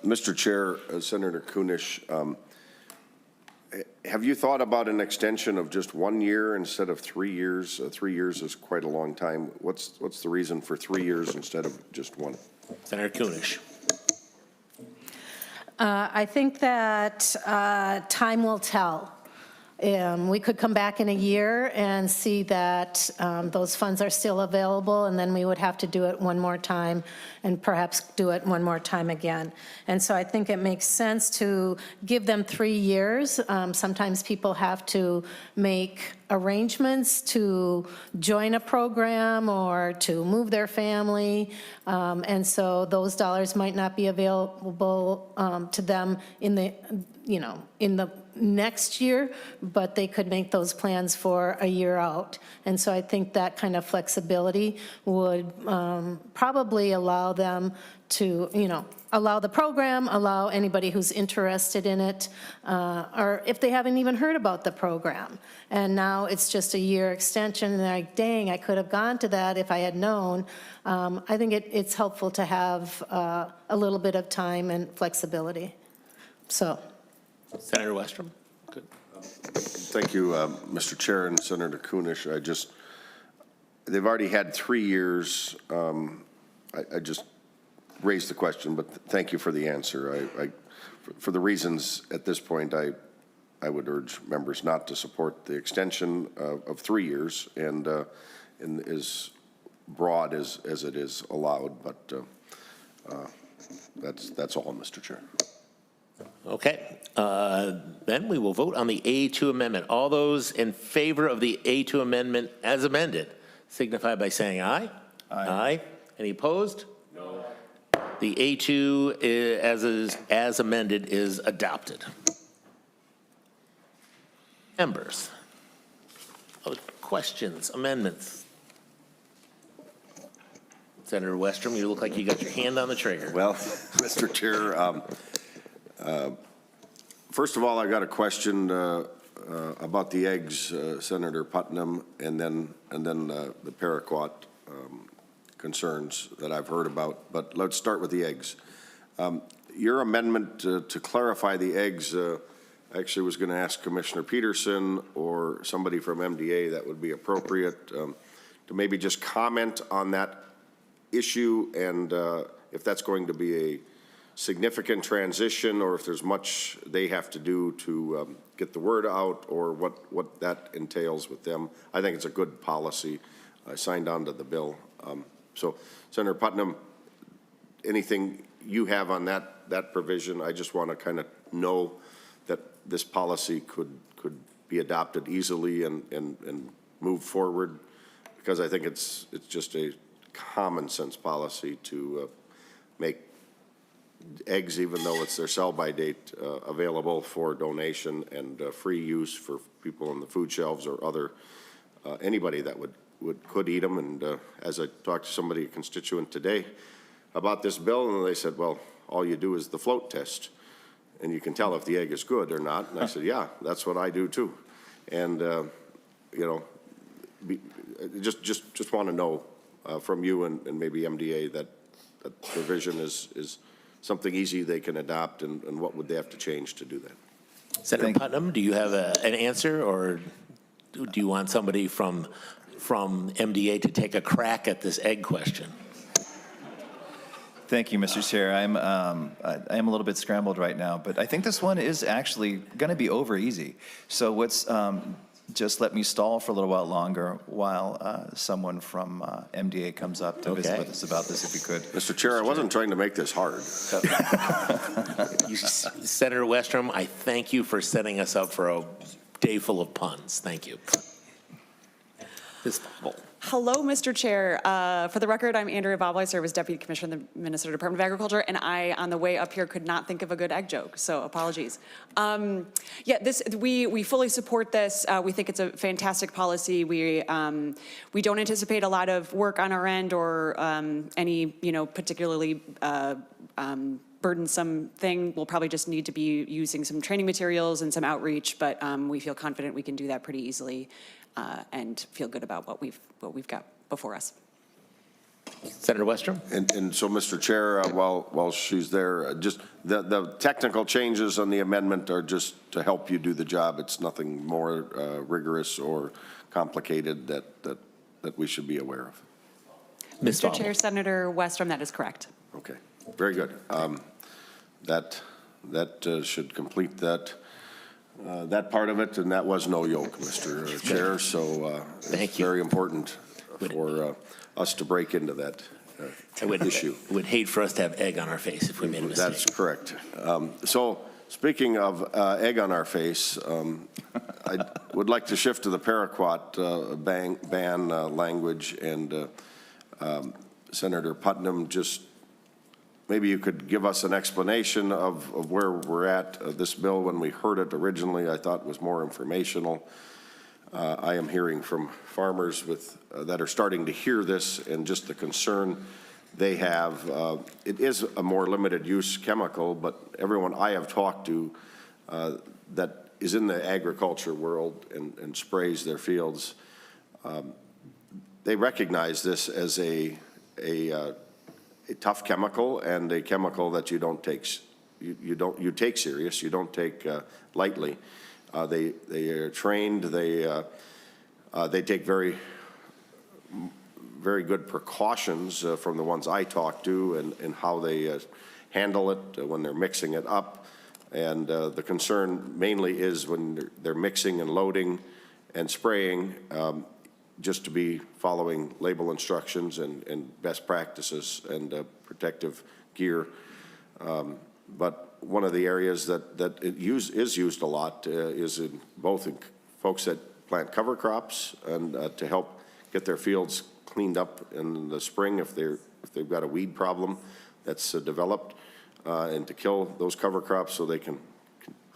Mr. Chair, Senator Kunish, have you thought about an extension of just 1 year instead of 3 years? 3 years is quite a long time. What's the reason for 3 years instead of just one? Senator Kunish. I think that time will tell. We could come back in a year and see that those funds are still available, and then we would have to do it one more time and perhaps do it one more time again. And so I think it makes sense to give them 3 years. Sometimes people have to make arrangements to join a program or to move their family, and so those dollars might not be available to them in the next year, but they could make those plans for a year out. And so I think that kind of flexibility would probably allow them to, allow the program, allow anybody who's interested in it, or if they haven't even heard about the program. And now it's just a year extension, and they're like, dang, I could have gone to that if I had known. I think it's helpful to have a little bit of time and flexibility. So. Senator Westrom. Good. Thank you, Mr. Chair and Senator Kunish. They've already had 3 years. I just raised the question, but thank you for the answer. For the reasons at this point, I I would urge members not to support the extension of 3 years and as broad as it is allowed, but that's all, Mr. Chair. Okay, then we will vote on the A2 amendment. All those in favor of the A2 amendment as amended signify by saying aye. Aye. Any opposed? No. The A2 as amended is adopted. Members, questions, amendments? Senator Westrom, you look like you got your hand on the trigger. Well, Mr. Chair, first of all, I got a question about the eggs, Senator Putnam, and then the paraquat concerns that I've heard about. But let's start with the eggs. Your amendment to clarify the eggs, I actually was going to ask Commissioner Peterson or somebody from MDA that would be appropriate to maybe just comment on that issue and if that's going to be a significant transition or if there's much they have to do to get the word out or what that entails with them. I think it's a good policy. I signed on to the bill. So Senator Putnam, anything you have on that provision? I just want to kind of know that this policy could be adopted easily and move forward, because I think it's just a common sense policy to make eggs, even though it's their sell-by date, available for donation and free use for people on the food shelves or other anybody that could eat them. And as I talked to somebody, a constituent today, about this bill, and they said, well, all you do is the float test, and you can tell if the egg is good or not. And I said, yeah, that's what I do too. And you know, just want to know from you and maybe MDA that provision is something easy they can adopt, and what would they have to change to do that? Senator Putnam, do you have an answer, or do you want somebody from MDA to take a crack at this egg question? Thank you, Mr. Chair. I am a little bit scrambled right now, but I think this one is actually going to be over easy. So just let me stall for a little while longer while someone from MDA comes up to visit with us about this, if you could. Mr. Chair, I wasn't trying to make this hard. Senator Westrom, I thank you for setting us up for a day full of puns. Thank you. Ms. Bobble. Hello, Mr. Chair. For the record, I'm Andrea Bobble. I serve as Deputy Commissioner in the Minnesota Department of Agriculture, and I, on the way up here, could not think of a good egg joke, so apologies. Yeah, we fully support this. We think it's a fantastic policy. We don't anticipate a lot of work on our end or any, particularly burdensome thing. We'll probably just need to be using some training materials and some outreach, but we feel confident we can do that pretty easily. And feel good about what we've got before us. Senator Westrom? And so, Mr. Chair, while she's there, just the technical changes on the amendment are just to help you do the job. It's nothing more rigorous or complicated that we should be aware of. Mr. Chair, Senator Westrom, that is correct. Okay, very good. That should complete that part of it, and that was no yoke, Mr. Chair, so it's very important for us to break into that issue. I would hate for us to have egg on our face if we made a mistake. That's correct. So speaking of egg on our face, I would like to shift to the paraquat ban language, and Senator Putnam, just maybe you could give us an explanation of where we're at. This bill, when we heard it originally, I thought was more informational. I am hearing from farmers that are starting to hear this and just the concern they have. It is a more limited use chemical, but everyone I have talked to that is in the agriculture world and sprays their fields, they recognize this as a tough chemical and a chemical that you take serious, you don't take lightly. They are trained. They take very good precautions from the ones I talk to and how they handle it when they're mixing it up. And the concern mainly is when they're mixing and loading and spraying, just to be following label instructions and best practices and protective gear. But one of the areas that is used a lot is in both in folks that plant cover crops and to help get their fields cleaned up in the spring if they've got a weed problem that's developed, and to kill those cover crops so they can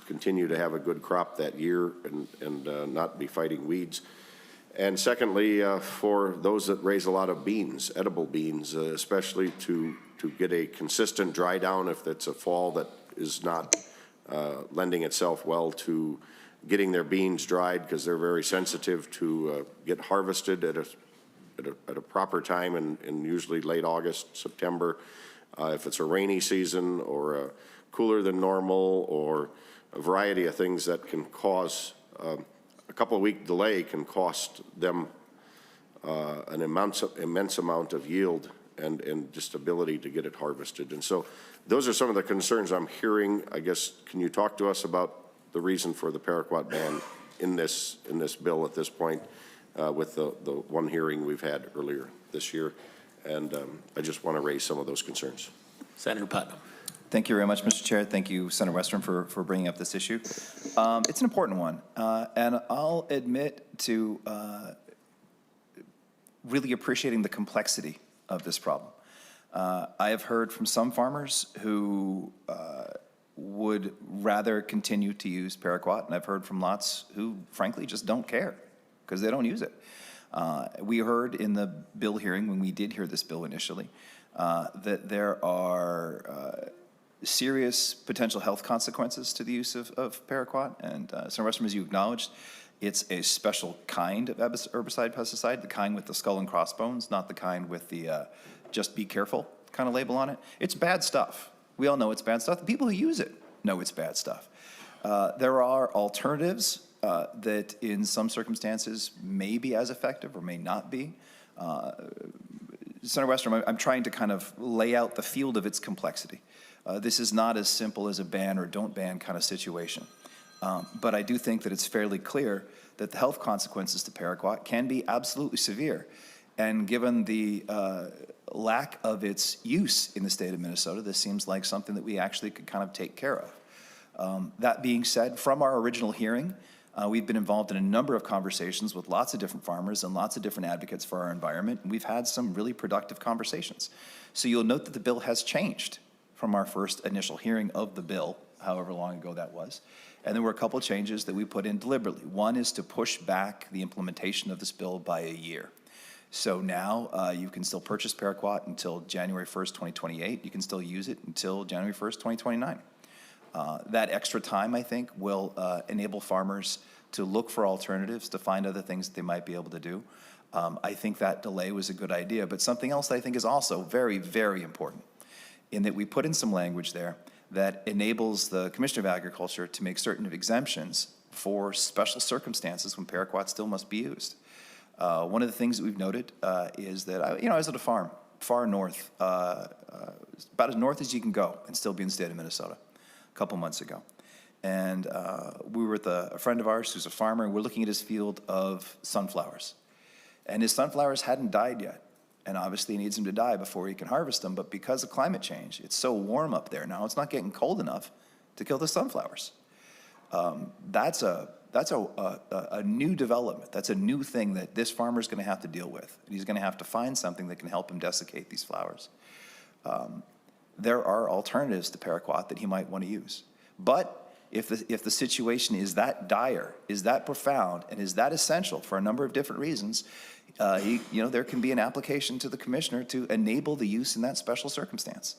continue to have a good crop that year and not be fighting weeds. And secondly, for those that raise a lot of beans, edible beans, especially to get a consistent dry down if it's a fall that is not lending itself well to getting their beans dried, because they're very sensitive to get harvested at a proper time in usually late August, September. If it's a rainy season or cooler than normal, or a variety of things that can cause a couple of week delay can cost them an immense amount of yield and just ability to get it harvested. And so those are some of the concerns I'm hearing. I guess, can you talk to us about the reason for the paraquat ban in this bill at this point with the one hearing we've had earlier this year? And I just want to raise some of those concerns. Senator Putnam. Thank you very much, Mr. Chair. Thank you, Senator Westrom, for bringing up this issue. It's an important one, and I'll admit to really appreciating the complexity of this problem. I have heard from some farmers who would rather continue to use paraquat, and I've heard from lots who, frankly, just don't care because they don't use it. We heard in the bill hearing, when we did hear this bill initially, that there are serious potential health consequences to the use of paraquat. And Senator Westrom, as you acknowledged, it's a special kind of herbicide pesticide, the kind with the skull and crossbones, not the kind with the just be careful kind of label on it. It's bad stuff. We all know it's bad stuff. The people who use it know it's bad stuff. There are alternatives that in some circumstances may be as effective or may not be. Senator Westrom, I'm trying to kind of lay out the field of its complexity. This is not as simple as a ban or don't ban kind of situation. But I do think that it's fairly clear that the health consequences to paraquat can be absolutely severe. And given the lack of its use in the state of Minnesota, this seems like something that we actually could kind of take care of. That being said, from our original hearing, we've been involved in a number of conversations with lots of different farmers and lots of different advocates for our environment, and we've had some really productive conversations. So you'll note that the bill has changed from our first initial hearing of the bill, however long ago that was. And there were a couple of changes that we put in deliberately. One is to push back the implementation of this bill by a year. So now you can still purchase paraquat until January 1st, 2028. You can still use it until January 1st, 2029. That extra time, I think, will enable farmers to look for alternatives, to find other things that they might be able to do. I think that delay was a good idea, but something else I think is also very, very important, in that we put in some language there that enables the Commissioner of Agriculture to make certain exemptions for special circumstances when paraquat still must be used. One of the things that we've noted is that, I was at a farm far north, about as north as you can go and still be in the state of Minnesota, a couple months ago. And we were with a friend of ours who's a farmer, and we're looking at his field of sunflowers. And his sunflowers hadn't died yet. And obviously he needs them to die before he can harvest them, but because of climate change, it's so warm up there now, it's not getting cold enough to kill the sunflowers. That's a new development. That's a new thing that this farmer's gonna have to deal with. He's gonna have to find something that can help him desiccate these flowers. There are alternatives to paraquat that he might wanna use. But if the situation is that dire, is that profound, and is that essential for a number of different reasons, there can be an application to the commissioner to enable the use in that special circumstance.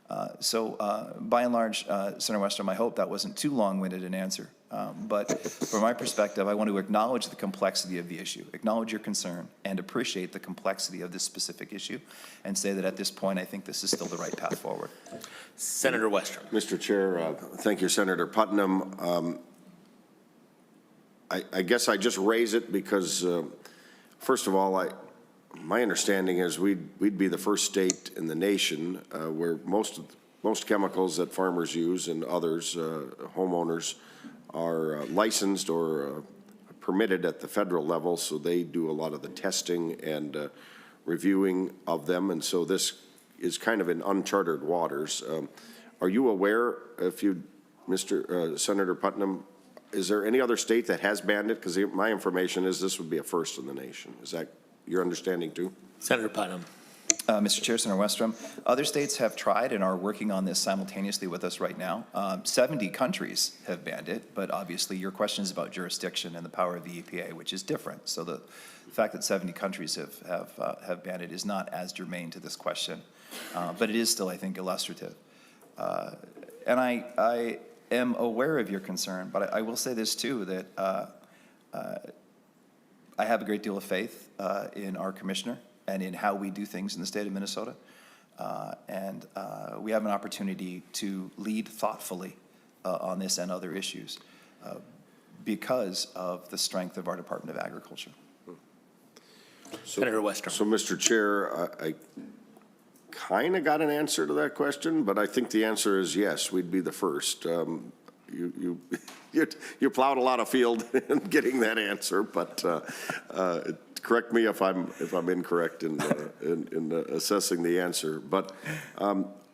By and large, Senator Westrom, I hope that wasn't too long-winded an answer. But from my perspective, I want to acknowledge the complexity of the issue, acknowledge your concern, and appreciate the complexity of this specific issue, and say that at this point, I think this is still the right path forward. Senator Westrom. Mr. Chair, thank you, Senator Putnam. I guess I just raise it because, first of all, my understanding is we'd be the first state in the nation where most of most chemicals that farmers use and others, homeowners, are licensed or permitted at the federal level, so they do a lot of the testing and reviewing of them, and so this is kind of in uncharted waters. Are you aware, Senator Putnam, is there any other state that has banned it? Because my information is this would be a first in the nation. Is that your understanding too? Senator Putnam. Mr. Chair, Senator Westrom, other states have tried and are working on this simultaneously with us right now. 70 countries have banned it, but obviously your question is about jurisdiction and the power of the EPA, which is different. So the fact that 70 countries have banned it is not as germane to this question, but it is still, I think, illustrative. And I am aware of your concern, but I will say this too, that I have a great deal of faith in our commissioner and in how we do things in the state of Minnesota. And we have an opportunity to lead thoughtfully on this and other issues because of the strength of our Department of Agriculture. Senator Westrom. So, Mr. Chair, I kind of got an answer to that question, but I think the answer is yes, we'd be the first. You plowed a lot of field in getting that answer, but correct me if I'm incorrect in assessing the answer. But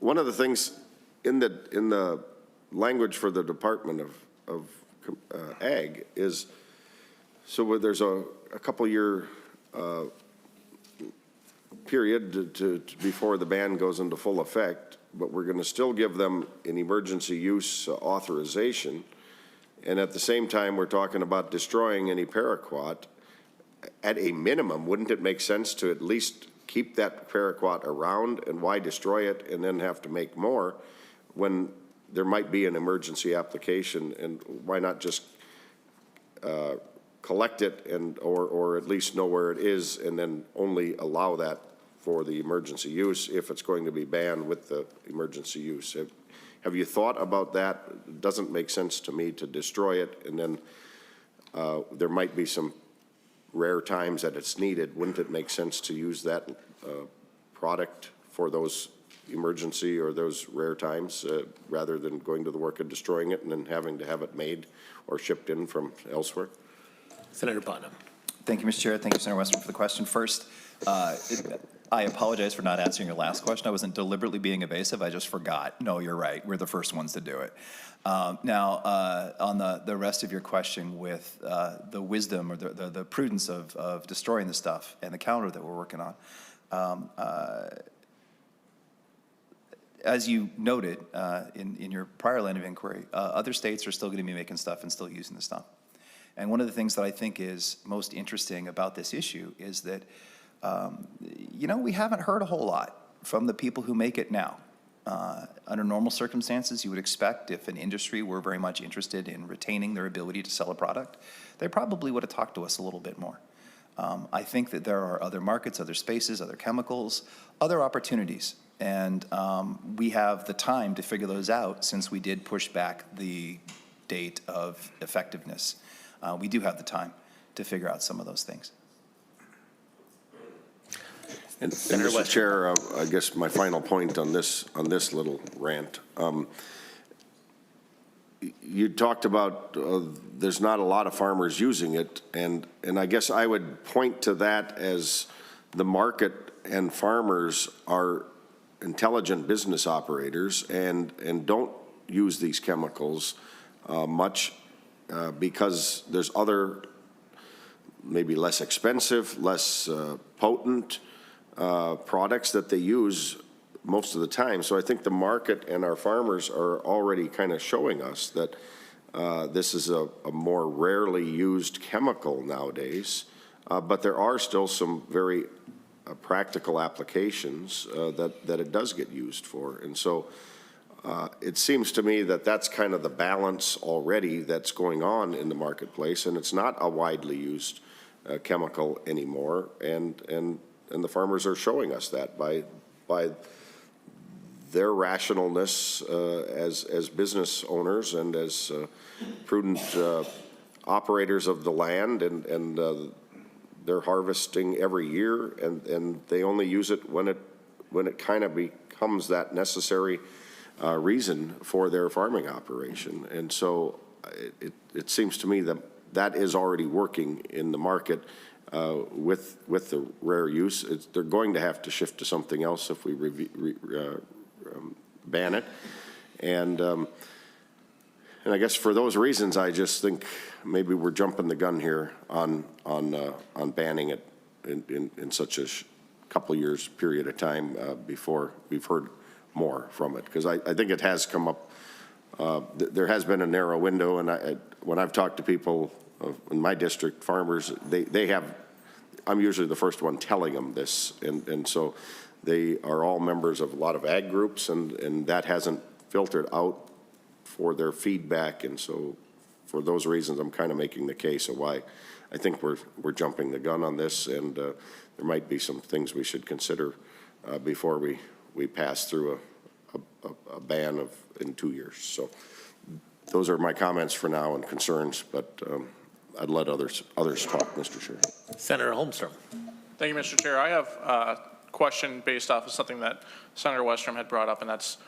one of the things in the language for the Department of Ag is, so where there's a couple year period to before the ban goes into full effect, but we're going to still give them an emergency use authorization. And at the same time, we're talking about destroying any paraquat. At a minimum, wouldn't it make sense to at least keep that paraquat around, and why destroy it and then have to make more when there might be an emergency application, and why not just collect it or at least know where it is and then only allow that for the emergency use if it's going to be banned with the emergency use? Have you thought about that? It doesn't make sense to me to destroy it, and then there might be some rare times that it's needed. Wouldn't it make sense to use that product for those emergency or those rare times rather than going to the work of destroying it and then having to have it made or shipped in from elsewhere? Senator Putnam. Thank you, Mr. Chair. Thank you, Senator Westrom, for the question. First, I apologize for not answering your last question. I wasn't deliberately being evasive. I just forgot. No, you're right. We're the first ones to do it. Now, on the rest of your question with the wisdom or the prudence of destroying the stuff and the calendar that we're working on, as you noted in your prior line of inquiry, other states are still going to be making stuff and still using the stuff. And one of the things that I think is most interesting about this issue is that, we haven't heard a whole lot from the people who make it now. Under normal circumstances, you would expect if an industry were very much interested in retaining their ability to sell a product, they probably would have talked to us a little bit more. I think that there are other markets, other spaces, other chemicals, other opportunities. And we have the time to figure those out since we did push back the date of effectiveness. We do have the time to figure out some of those things. And Mr. Chair, I guess my final point on this little rant. You talked about there's not a lot of farmers using it, and I guess I would point to that as the market and farmers are intelligent business operators and don't use these chemicals much because there's other maybe less expensive, less potent products that they use most of the time. So I think the market and our farmers are already kind of showing us that this is a more rarely used chemical nowadays, but there are still some very practical applications that it does get used for. And so it seems to me that that's kind of the balance already that's going on in the marketplace, and it's not a widely used chemical anymore, and the farmers are showing us that by their rationalness as business owners and as prudent operators of the land, and they're harvesting every year, and they only use it when it kind of becomes that necessary reason for their farming operation. And so it seems to me that that is already working in the market with the rare use. They're going to have to shift to something else if we ban it. And I guess for those reasons, I just think maybe we're jumping the gun here on banning it in such a couple of years period of time before we've heard more from it. Because I think it has come up, there has been a narrow window, and when I've talked to people in my district, farmers, they have, I'm usually the first one telling them this, and so they are all members of a lot of ag groups, and that hasn't filtered out for their feedback. And so for those reasons, I'm kind of making the case of why I think we're jumping the gun on this, and there might be some things we should consider before we pass through a ban in 2 years. So those are my comments for now and concerns, but I'd let others talk, Mr. Chair. Senator Holmstrom. Thank you, Mr. Chair. I have a question based off of something that Senator Westrom had brought up, and that's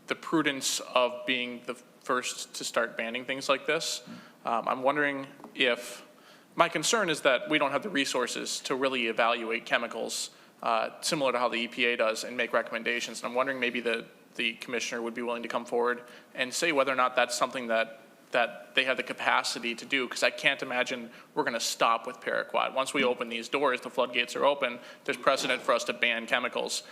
the prudence of being the first to start banning things like this. I'm wondering if, my concern is that we don't have the resources to really evaluate chemicals similar to how the EPA does and make recommendations. And I'm wondering maybe the commissioner would be willing to come forward and say whether or not that's something that they have the capacity to do, because I can't imagine we're going to stop with paraquat. Once we open these doors, the floodgates are open, there's precedent for us to ban chemicals.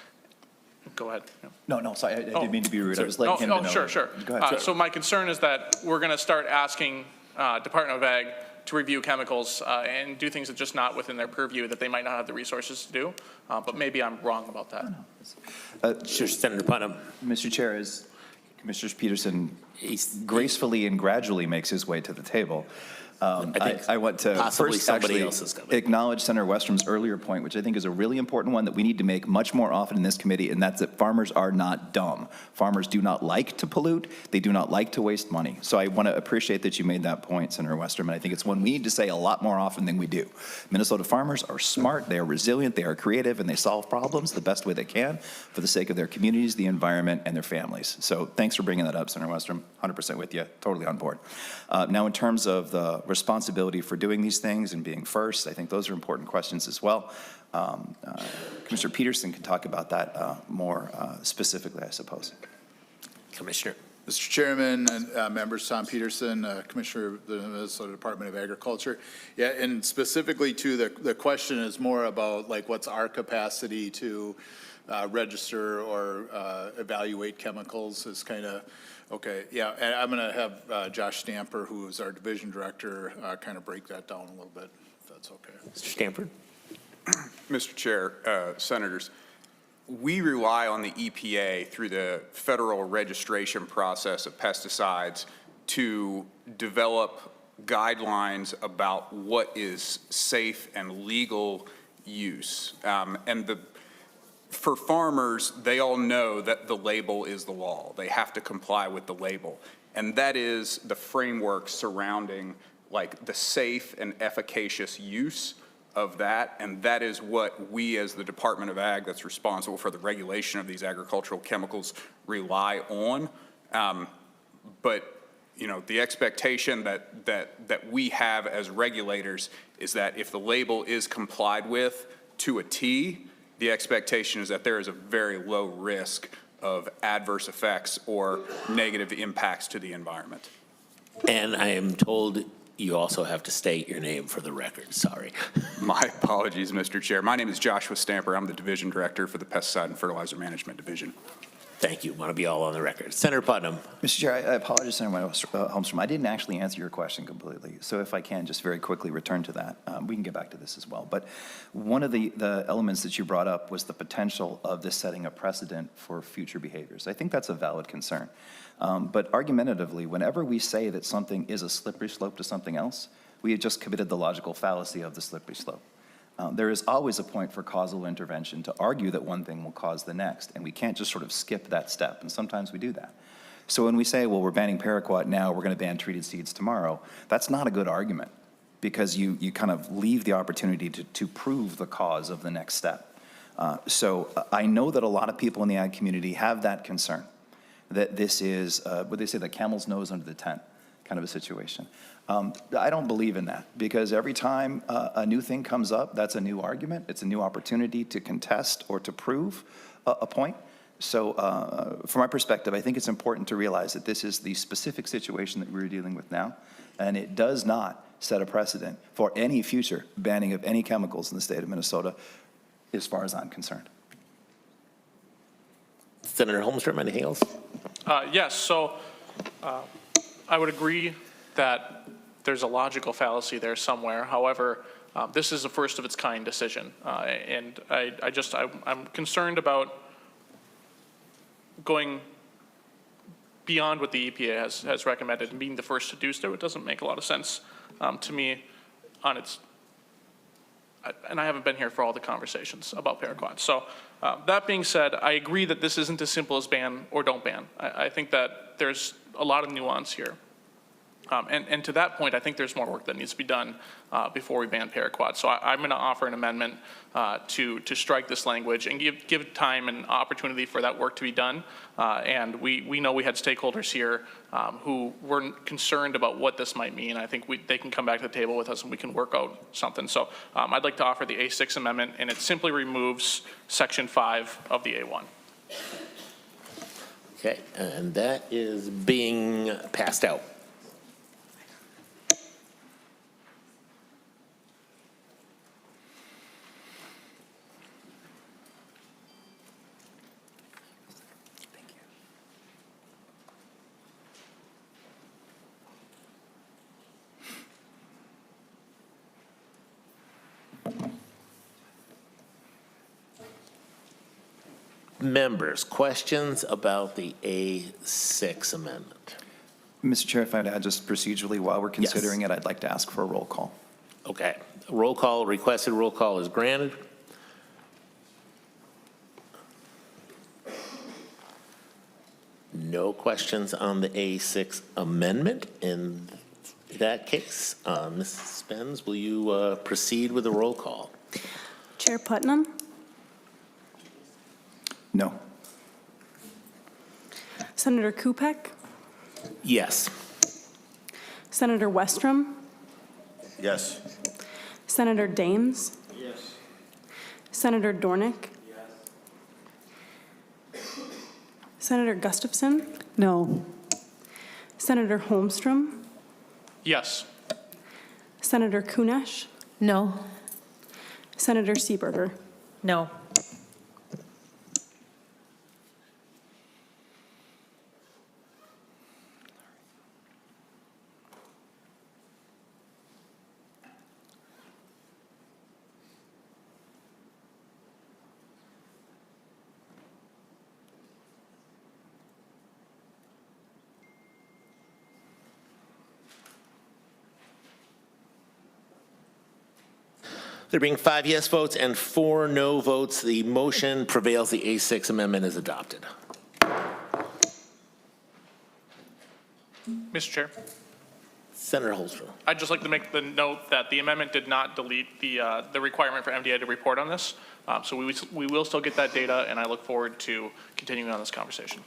Go ahead. No, sorry, I didn't mean to be rude. I was letting him know. Sure. Go ahead. So my concern is that we're going to start asking Department of Ag to review chemicals and do things that just not within their purview that they might not have the resources to do. But maybe I'm wrong about that. Sure, Senator Putnam. Mr. Chair, as Commissioner Peterson gracefully and gradually makes his way to the table, I want to first actually acknowledge Senator Westrom's earlier point, which I think is a really important one that we need to make much more often in this committee, and that's that farmers are not dumb. Farmers do not like to pollute. They do not like to waste money. So I want to appreciate that you made that point, Senator Westrom, and I think it's one we need to say a lot more often than we do. Minnesota farmers are smart, they are resilient, they are creative, and they solve problems the best way they can for the sake of their communities, the environment, and their families. So thanks for bringing that up, Senator Westrom. 100% with you, totally on board. Now, in terms of the responsibility for doing these things and being first, I think those are important questions as well. Commissioner Peterson can talk about that more specifically, I suppose. Commissioner. Mr. Chairman and members, Tom Peterson, Commissioner of the Minnesota Department of Agriculture. Yeah, and specifically to the question is more about like what's our capacity to register or evaluate chemicals is kind of, okay, yeah, and I'm going to have Josh Stamper, who is our division director, kind of break that down a little bit, if that's okay. Mr. Stamper. Mr. Chair, Senators, we rely on the EPA through the federal registration process of pesticides to develop guidelines about what is safe and legal use. For farmers, they all know that the label is the law. They have to comply with the label. And that is the framework surrounding like the safe and efficacious use of that. And that is what we as the Department of Ag that's responsible for the regulation of these agricultural chemicals rely on. But you know, the expectation that we have as regulators is that if the label is complied with to a T, the expectation is that there is a very low risk of adverse effects or negative impacts to the environment. And I am told you also have to state your name for the record. Sorry. My apologies, Mr. Chair. My name is Joshua Stamper. I'm the Division Director for the Pesticide and Fertilizer Management Division. Thank you. Want to be all on the record. Senator Putnam. Mr. Chair, I apologize, Senator Holmstrom. I didn't actually answer your question completely. So if I can just very quickly return to that, we can get back to this as well. But one of the elements that you brought up was the potential of this setting a precedent for future behaviors. I think that's a valid concern. But argumentatively, whenever we say that something is a slippery slope to something else, we have just committed the logical fallacy of the slippery slope. There is always a point for causal intervention to argue that one thing will cause the next, and we can't just sort of skip that step, and sometimes we do that. So when we say, well, we're banning paraquat now, we're going to ban treated seeds tomorrow, that's not a good argument, because you kind of leave the opportunity to prove the cause of the next step. So I know that a lot of people in the ag community have that concern. that this is, what they say, the camel's nose under the tent kind of a situation. I don't believe in that, because every time a new thing comes up, that's a new argument. It's a new opportunity to contest or to prove a point. So from my perspective, I think it's important to realize that this is the specific situation that we're dealing with now, and it does not set a precedent for any future banning of any chemicals in the state of Minnesota, as far as I'm concerned. Senator Holmstrom, anything else? Yes, so I would agree that there's a logical fallacy there somewhere. However, this is a first of its kind decision. And I'm concerned about going beyond what the EPA has recommended and being the first to do so. It doesn't make a lot of sense to me on its, and I haven't been here for all the conversations about paraquat. So that being said, I agree that this isn't as simple as ban or don't ban. I think that there's a lot of nuance here. And to that point, I think there's more work that needs to be done before we ban paraquat. So I'm going to offer an amendment to strike this language and give time and opportunity for that work to be done. And we know we had stakeholders here who were concerned about what this might mean. I think they can come back to the table with us and we can work out something. So I'd like to offer the A6 amendment, and it simply removes Section 5 of the A1. Okay, and that is being passed out. Members, questions about the A6 amendment? Mr. Chair, if I'd add just procedurally, while we're considering it, I'd like to ask for a roll call. Okay, roll call, requested roll call is granted. No questions on the A6 amendment. In that case, Mrs. Spence, will you proceed with the roll call? Chair Putnam? No. Senator Kupek? Yes. Senator Westrom? Yes. Senator Dames? Yes. Senator Dornick? Senator Gustafson? No. Senator Holmstrom? Yes. Senator Kunesh? No. Senator Seeberger? No. There being 5 yes votes and 4 no votes, the motion prevails. The A6 amendment is adopted. Mr. Chair, Senator Holmstrom. I'd just like to make the note that the amendment did not delete the requirement for MDA to report on this. So we will still get that data, and I look forward to continuing on this conversation.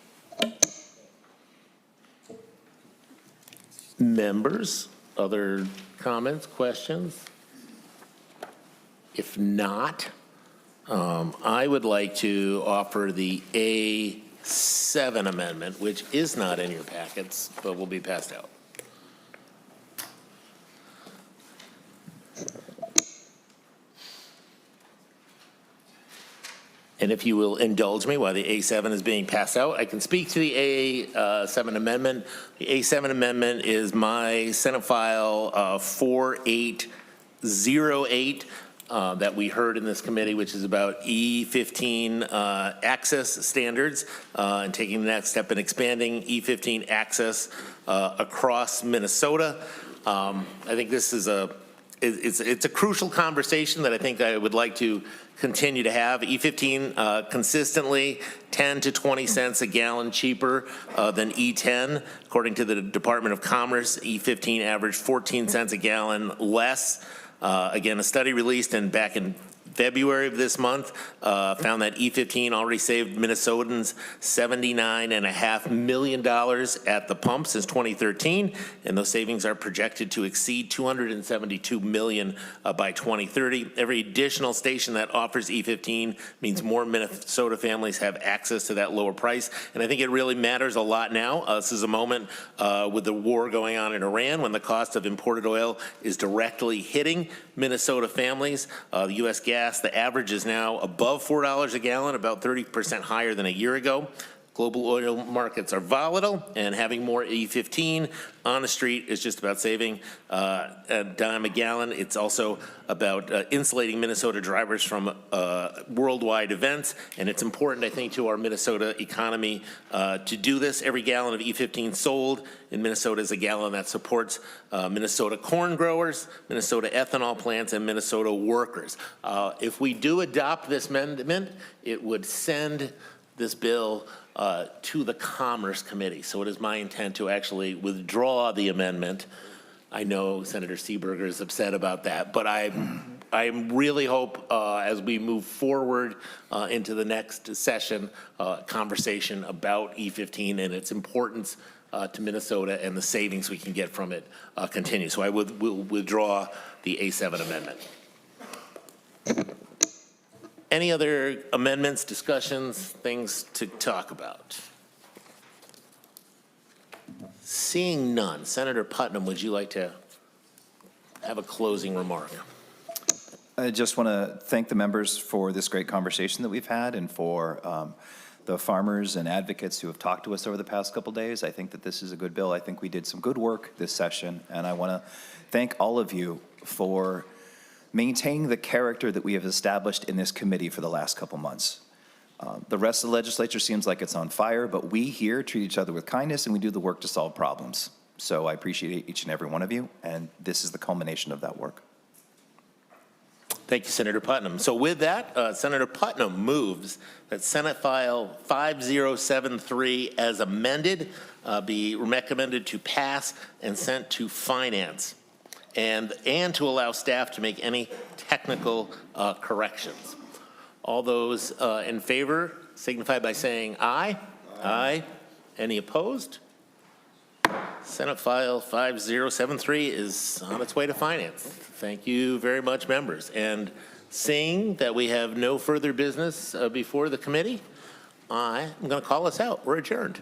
Members, other comments, questions? If not, I would like to offer the A7 amendment, which is not in your packets, but will be passed out. And if you will indulge me while the A7 is being passed out, I can speak to the A7 amendment. The A7 amendment is my Senate file 4808 that we heard in this committee, which is about E15 access standards and taking the next step in expanding E15 access across Minnesota. I think this is it's a crucial conversation that I think I would like to continue to have. E15 consistently 10 to 20 cents a gallon cheaper than E10. According to the Department of Commerce, E15 averaged 14 cents a gallon less. Again, a study released back in February of this month found that E15 already saved Minnesotans $79.5 million at the pump since 2013, and those savings are projected to exceed $272 million by 2030. Every additional station that offers E15 means more Minnesota families have access to that lower price, and I think it really matters a lot now. This is a moment with the war going on in Iran when the cost of imported oil is directly hitting Minnesota families. The U.S. gas, the average is now above $4 a gallon, about 30% higher than a year ago. Global oil markets are volatile, and having more E15 on the street is just about saving a dime a gallon. It's also about insulating Minnesota drivers from worldwide events, and it's important, I think, to our Minnesota economy to do this. Every gallon of E15 sold in Minnesota is a gallon that supports Minnesota corn growers, Minnesota ethanol plants, and Minnesota workers. If we do adopt this amendment, it would send this bill to the Commerce Committee. So it is my intent to actually withdraw the amendment. I know Senator Seeberger is upset about that, but I really hope as we move forward into the next session, conversation about E15 and its importance to Minnesota and the savings we can get from it continue. So I will withdraw the A7 amendment. Any other amendments, discussions, things to talk about? Seeing none, Senator Putnam, would you like to have a closing remark? I just want to thank the members for this great conversation that we've had and for the farmers and advocates who have talked to us over the past couple days. I think that this is a good bill. I think we did some good work this session, and I want to thank all of you for maintaining the character that we have established in this committee for the last couple months. The rest of the legislature seems like it's on fire, but we here treat each other with kindness and we do the work to solve problems. So I appreciate each and every one of you, and this is the culmination of that work. Thank you, Senator Putnam. So with that, Senator Putnam moves that Senate File 5073 as amended be recommended to pass and sent to Finance, and to allow staff to make any technical corrections. All those in favor signify by saying aye. Aye. Any opposed? Senate File 5073 is on its way to Finance. Thank you very much, members. And seeing that we have no further business before the committee, I'm going to call us out. We're adjourned.